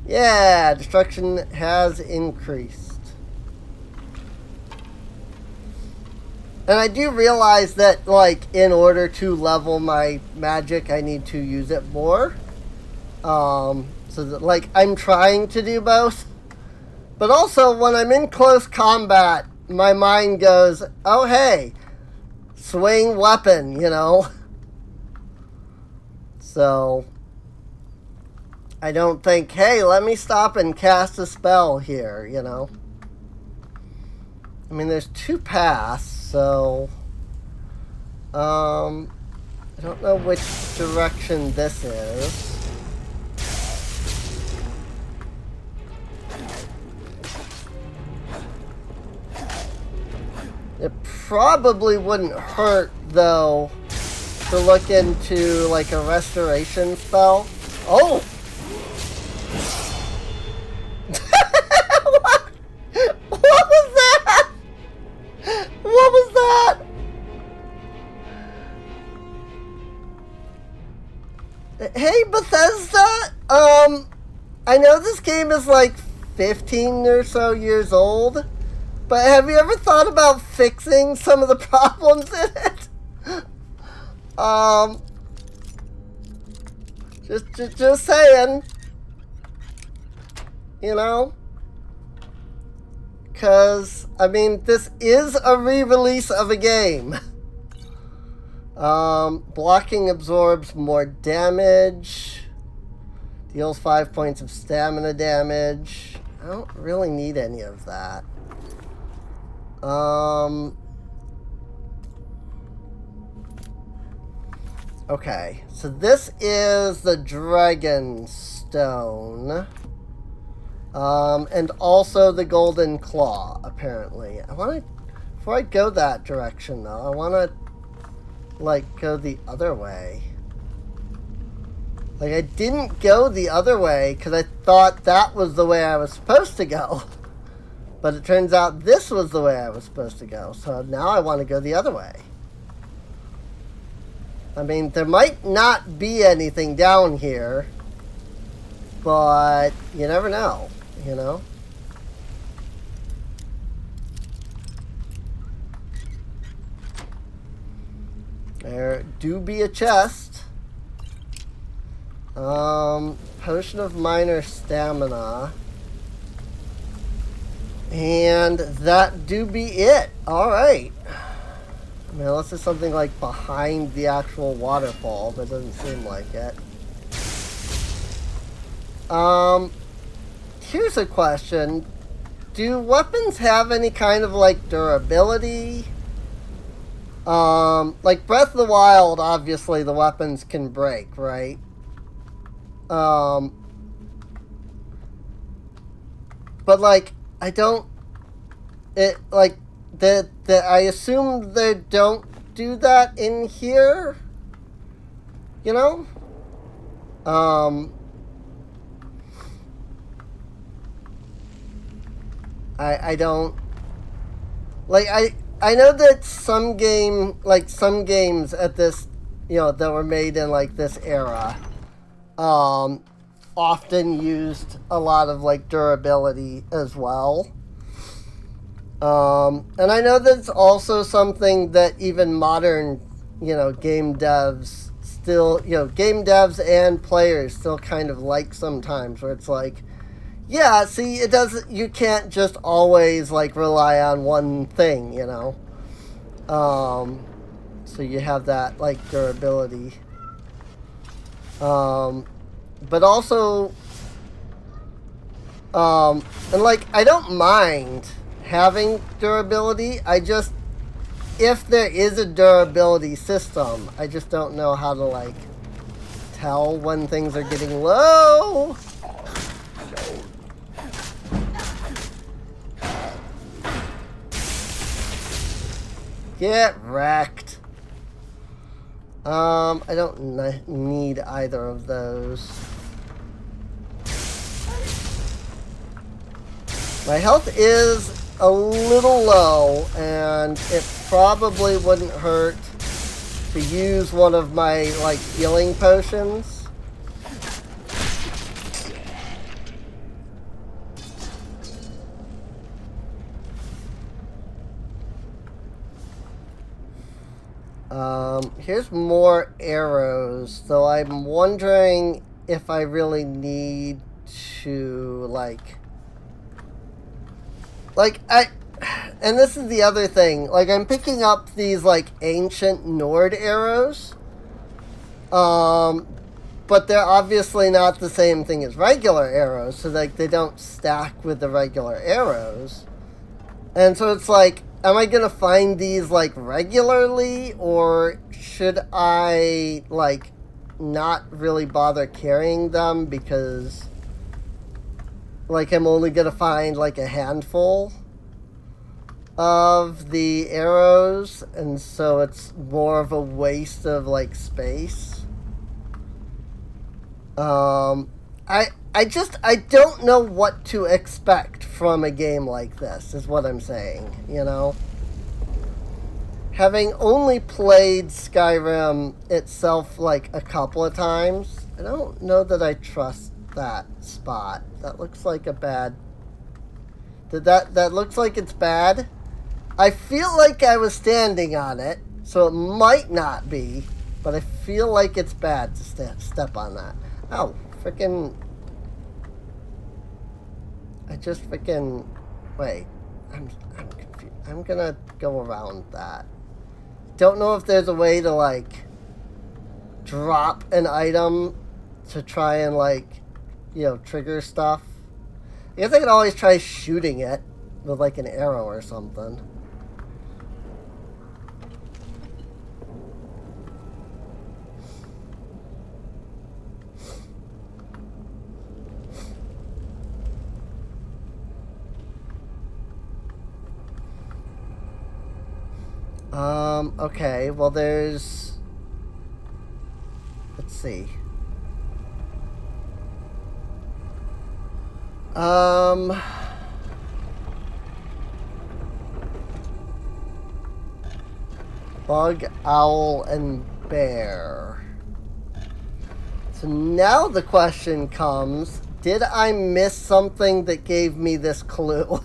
Yeah, destruction has increased. And I do realize that, like, in order to level my magic, I need to use it more. So that, like, I'm trying to do both. But also, when I'm in close combat, my mind goes, oh, hey, swing weapon, you know? So, I don't think, hey, let me stop and cast a spell here, you know? I mean, there's two paths, so... I don't know which direction this is. It probably wouldn't hurt, though, to look into, like, a restoration spell. Oh! What was that? What was that? Hey, Bethesda, I know this game is like 15 or so years old, but have you ever thought about fixing some of the problems in it? Just saying. You know? Because, I mean, this is a re-release of a game. Blocking absorbs more damage. Deals 5 points of stamina damage. I don't really need any of that. Okay, so this is the Dragon Stone. And also the Golden Claw, apparently. Before I go that direction, though, I want to, like, go the other way. Like, I didn't go the other way because I thought that was the way I was supposed to go. But it turns out this was the way I was supposed to go. So now I want to go the other way. I mean, there might not be anything down here. But you never know, you know? There do be a chest. Potion of minor stamina. And that do be it. Alright. I mean, unless it's something like behind the actual waterfall, that doesn't seem like it. Here's a question. Do weapons have any kind of like durability? Like Breath of the Wild, obviously the weapons can break, right? But like, I don't, it, like, I assume they don't do that in here, you know? I don't, like, I know that some games at this, you know, that were made in like this era, often used a lot of like durability as well. And I know that's also something that even modern, you know, game devs still, you know, game devs and players still kind of like sometimes, where it's like, yeah, see, it doesn't, you can't just always like rely on one thing, you know. So you have that like durability. But also, and like, I don't mind having durability. I just, if there is a durability system, I just don't know how to like tell when things are getting low. Get wrecked. I don't need either of those. My health is a little low, and it probably wouldn't hurt to use one of my, like, healing potions. Here's more arrows, though I'm wondering if I really need to, and this is the other thing, like, I'm picking up these, like, ancient Nord arrows, but they're obviously not the same thing as regular arrows, so, like, they don't stack with the regular arrows, and so it's like, am I gonna find these, like, regularly, or should I, like, not really bother carrying them because, like, I'm only gonna find, like, a handful of the arrows, and so it's more of a waste of, like, space. I don't know what to expect from a game like this, is what I'm saying, you know? Having only played Skyrim itself, like, a couple of times, I don't know that I trust that spot. That looks like a bad... That looks like it's bad. I feel like I was standing on it, so it might not be, but I feel like it's bad to step on that. Oh, freaking... I just freaking... Wait. I'm confused. I'm gonna go around that. Don't know if there's a way to, like, drop an item to try and, like, you know, trigger stuff. I guess I could always try shooting it with, like, an arrow or something. Okay, well there's... Let's see. Bug, owl, and bear. So now the question comes, did I miss something that gave me this clue?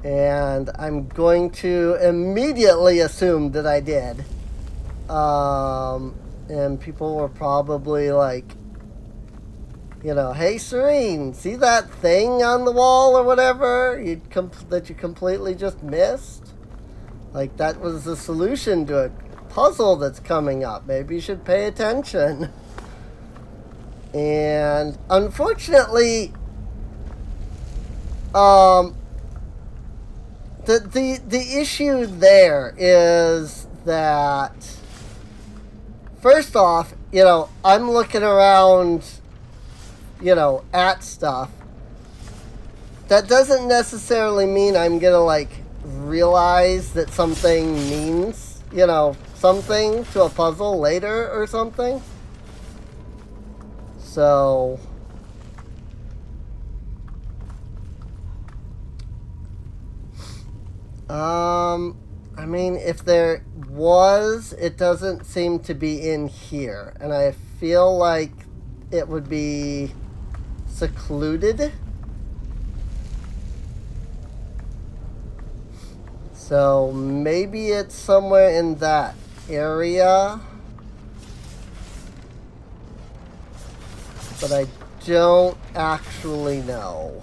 And I'm going to immediately assume that I did. And people were probably like, You know, hey Serene, see that thing on the wall or whatever that you completely just missed? Like, that was the solution to a puzzle that's coming up. Maybe you should pay attention. And unfortunately, the issue there is that, first off, you know, I'm looking around, you know, at stuff. That doesn't necessarily mean I'm gonna, like, realize that something means, you know, something to a puzzle later or something. So, I mean, if there was, it doesn't seem to be in here. And I feel like it would be secluded. So maybe it's somewhere in that area. But I don't actually know.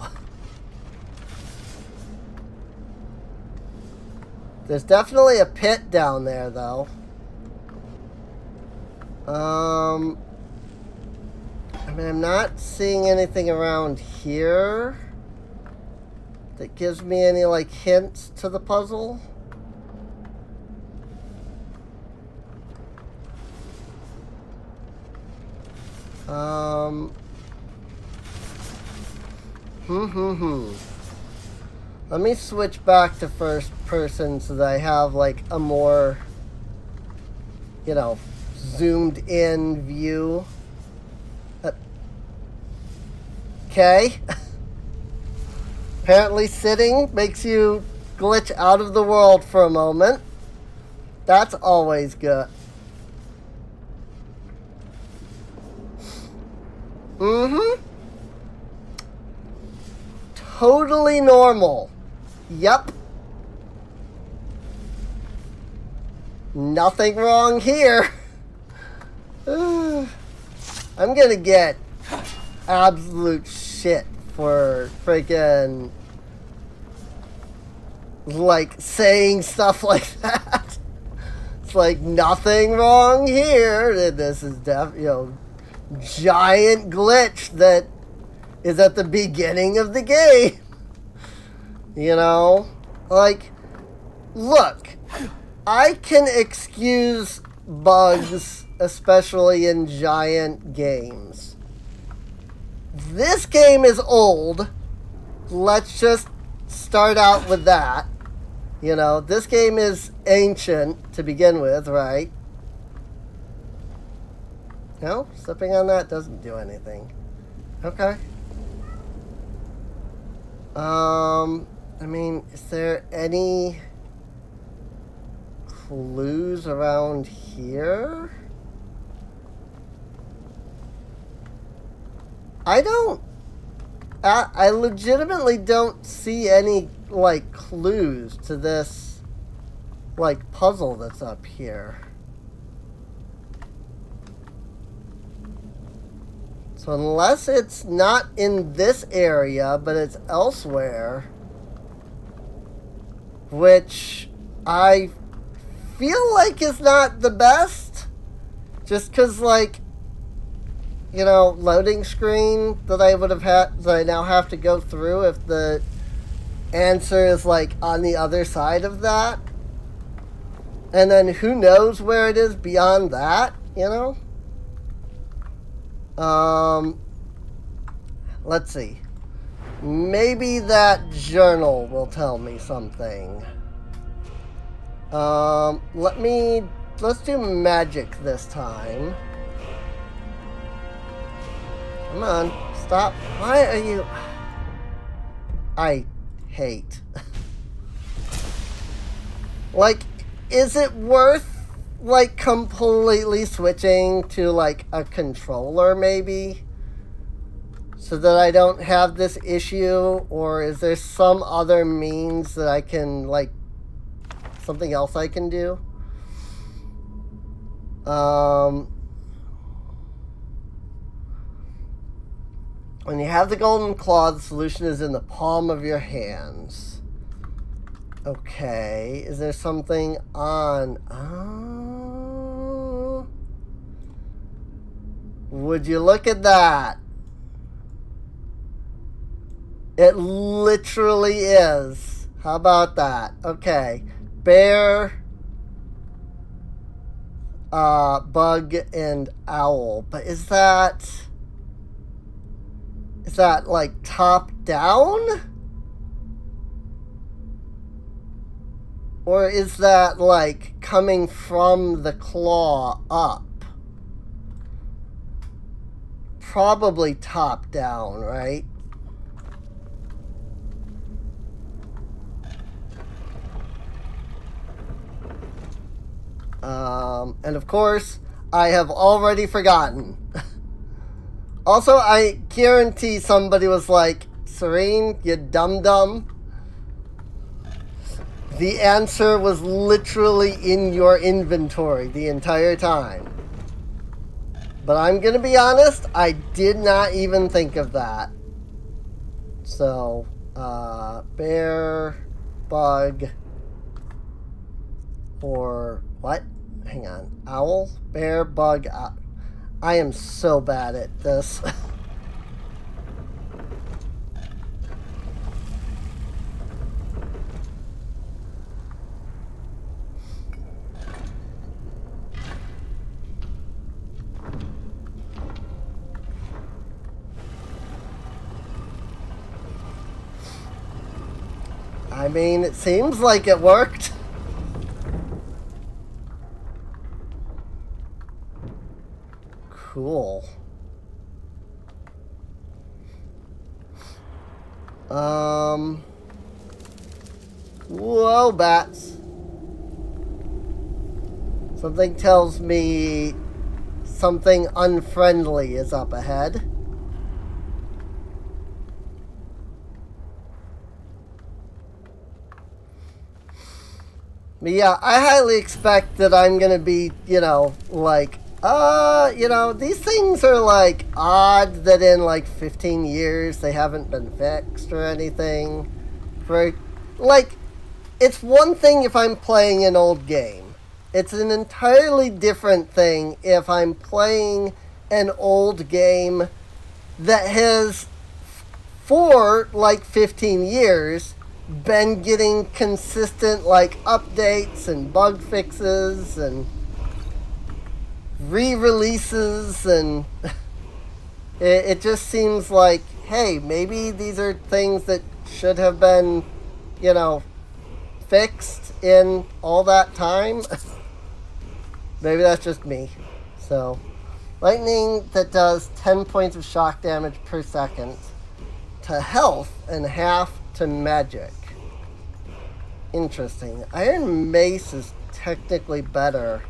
There's definitely a pit down there, though. I mean, I'm not seeing anything around here that gives me any, like, hints to the puzzle. Let me switch back to first person so that I have, like, a more, you know, zoomed in view. Okay. Apparently sitting makes you glitch out of the world for a moment. That's always good. Totally normal. Yep. Nothing wrong here. I'm gonna get absolute shit for freaking, like, saying stuff like that. It's like, nothing wrong here. This is you know, giant glitch that is at the beginning of the game. You know? Like, look, I can excuse bugs, especially in giant games. This game is old. Let's just start out with that. You know, this game is ancient to begin with, right? No? Stepping on that doesn't do anything. Okay. I mean, is there any clues around here? I legitimately don't see any, like, clues to this, like, puzzle that's up here. So unless it's not in this area, but it's elsewhere, which I feel like is not the best, just because, like, you know, loading screen that I would have had, that I now have to go through if the answer is, like, on the other side of that. And then who knows where it is beyond that, you know? Let's see. Maybe that journal will tell me something. Let's do magic this time. Come on, stop. Why are you... I hate. Like, is it worth, like, completely switching to, like, a controller, maybe? So that I don't have this issue? Or is there some other means that I can, like, something else I can do? When you have the golden claw, the solution is in the palm of your hands. Okay, is there something on... would you look at that? It literally is. How about that? Okay. Bear, bug, and owl. But is that like top down? Or is that like coming from the claw up? Probably top down, right? And of course, I have already forgotten. Also, I guarantee somebody was like, Serene, you dum-dum. The answer was literally in your inventory the entire time. But I'm going to be honest, I did not even think of that. So, bear, bug, or what? Hang on. Owl, bear, bug, owl. I am so bad at this. I mean, it seems like it worked. Cool. Whoa, bats. Something tells me something unfriendly is up ahead. But yeah, I highly expect that I'm gonna be, like, these things are like odd that in like 15 years they haven't been fixed or anything. It's one thing if I'm playing an old game. It's an entirely different thing if I'm playing an old game that has, for like 15 years, been getting consistent like updates and bug fixes and re-releases, and it just seems like, hey, maybe these are things that should have been, fixed in all that time. Maybe that's just me. So, lightning that does 10 points of shock damage per second to health and half to magic. Interesting. Iron Mace is technically better,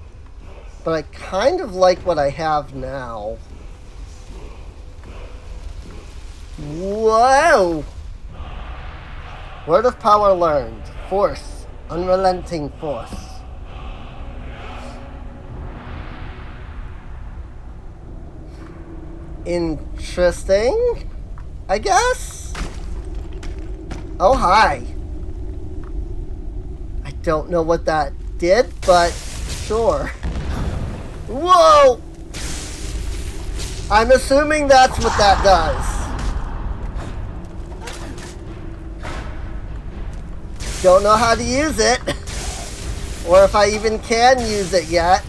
but I kind of like what I have now. Whoa! Word of power learned. Force. Unrelenting force. Interesting, I guess? Oh, hi. I don't know what that did, but sure. Whoa! I'm assuming that's what that does. Don't know how to use it, or if I even can use it yet.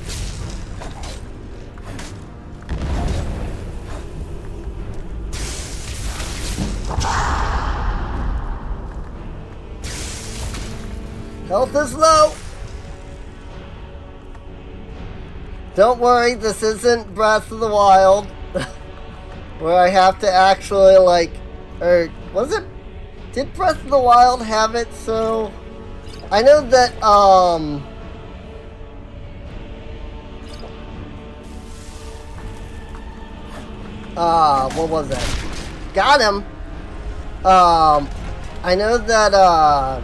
Health is low. Don't worry, this isn't Breath of the Wild, where I have to actually, or was it? Did Breath of the Wild have it? So, I know that, what was it? Got him. I know that,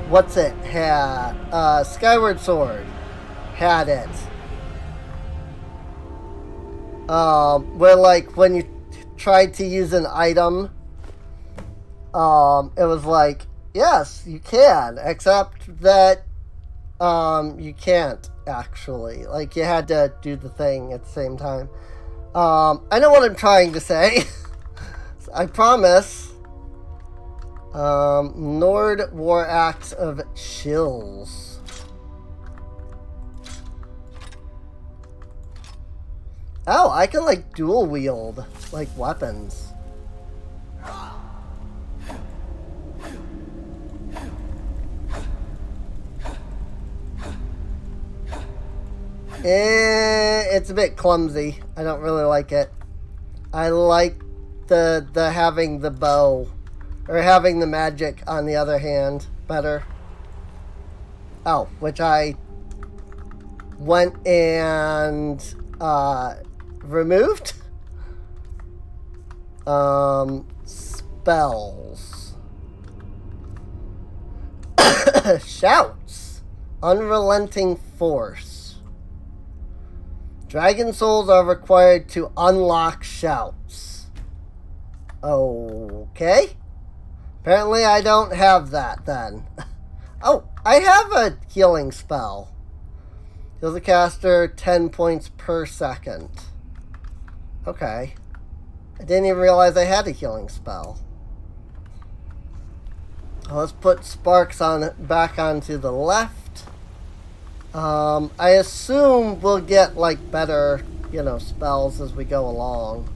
what's it? Skyward Sword had it. Where like when you tried to use an item, it was like, yes, you can, except that you can't actually. Like, you had to do the thing at the same time. I know what I'm trying to say. I promise. Nord War Axe of Chills. Oh, I can like dual wield like weapons. It's a bit clumsy. I don't really like it. I like the having the bow, or having the magic on the other hand better. Oh, which I went and removed. Spells. Shouts. Unrelenting Force. Dragon souls are required to unlock shouts. Okay. Apparently I don't have that then. Oh, I have a healing spell. Heals the caster 10 points per second. Okay. I didn't even realize I had a healing spell. Let's put Sparks on back onto the left. I assume we'll get like better, spells as we go along.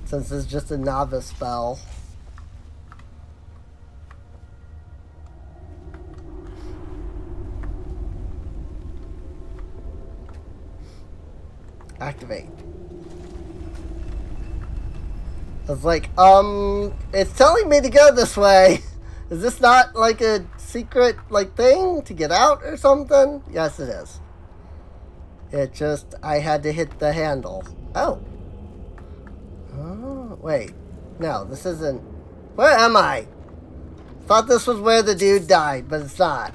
Since it's just a novice spell. Activate. I was like, it's telling me to go this way. Is this not like a secret thing to get out or something? Yes, it is. It just, I had to hit the handle. Oh, wait. No, this isn't. Where am I? Thought this was where the dude died, but it's not.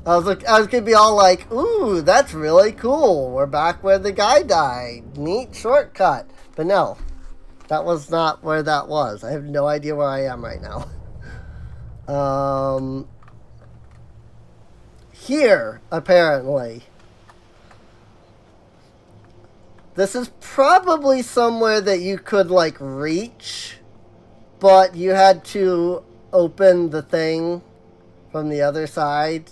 I was gonna be all like, ooh, that's really cool. We're back where the guy died. Neat shortcut. But no, that was not where that was. I have no idea where I am right now. Here, apparently. This is probably somewhere that you could, reach, but you had to open the thing from the other side,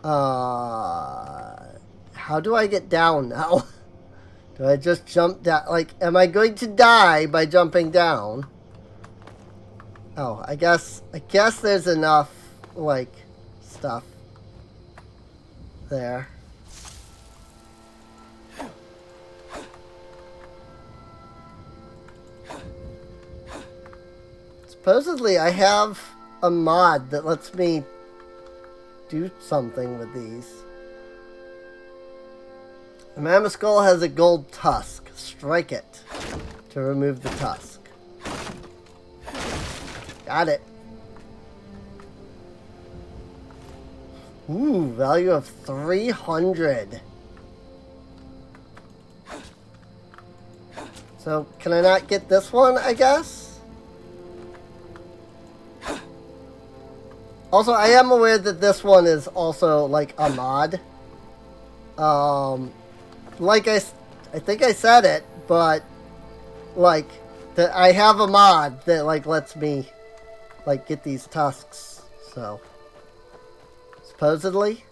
How do I get down now? Do I just jump down? Am I going to die by jumping down? Oh, I guess there's enough, stuff there. Supposedly, I have a mod that lets me do something with these. The mammoth skull has a gold tusk. Strike it to remove the tusk. Got it. Ooh, value of 300. So, can I not get this one, I guess? Also, I am aware that this one is also, a mod. I think I said it, but, that I have a mod that, lets me, get these tusks, so. Supposedly.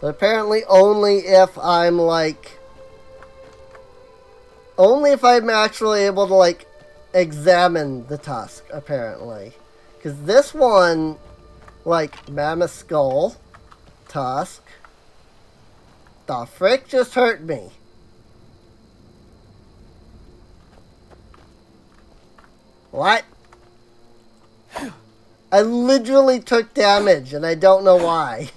But apparently only if I'm, only if I'm actually able to, examine the tusk, apparently. Because this one, mammoth skull, tusk, the frick just hurt me? What? I literally took damage, and I don't know why.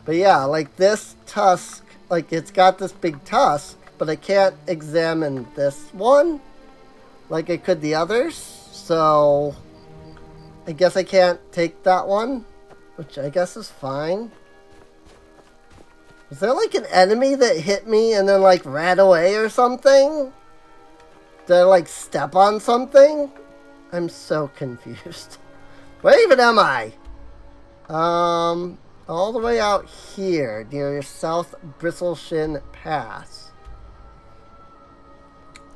But yeah, this tusk, it's got this big tusk, but I can't examine this one like I could the others, so I guess I can't take that one, which I guess is fine. Was there like an enemy that hit me and then like ran away or something? Did I like step on something? I'm so confused. Where even am I? All the way out here near South Bristleshin Pass.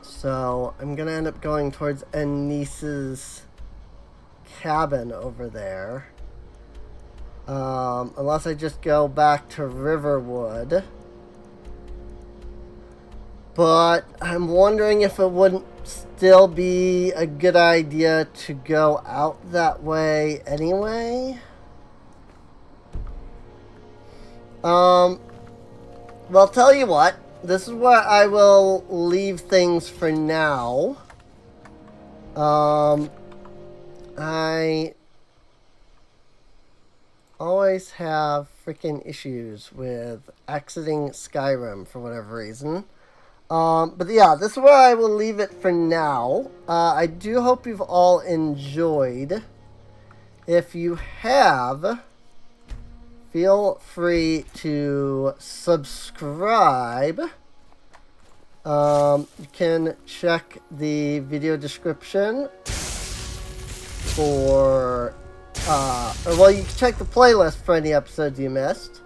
So I'm gonna end up going towards Anice's cabin over there. Unless I just go back to Riverwood. But I'm wondering if it wouldn't still be a good idea to go out that way anyway. Well, tell you what. This is where I will leave things for now. I always have freaking issues with exiting Skyrim for whatever reason. But yeah, this is where I will leave it for now. I do hope you've all enjoyed. If you have, feel free to subscribe. You can check the video description for, well, you can check the playlist for any episodes you missed.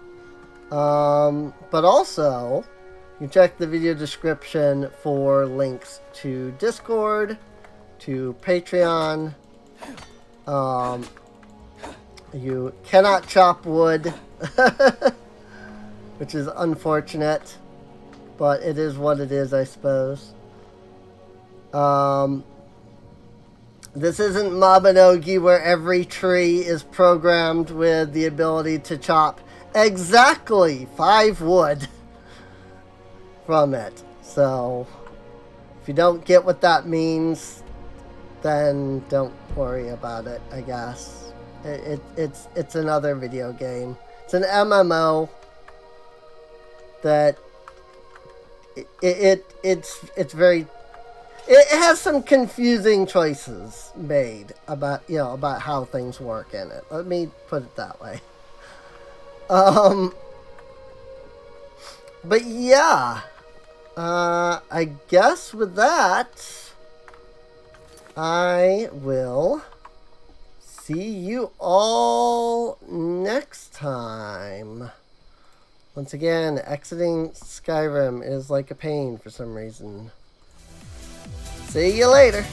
But also, you can check the video description for links to Discord, to Patreon. You cannot chop wood, which is unfortunate, but it is what it is, I suppose. This isn't Mabinogi where every tree is programmed with the ability to chop exactly 5 wood from it. So, if you don't get what that means, then don't worry about it, I guess. It's another video game. It's an MMO that it's very, it has some confusing choices made about, you know, about how things work in it. Let me put it that way. But yeah, I guess with that, I will see you all next time. Once again, exiting Skyrim is like a pain for some reason. See you later.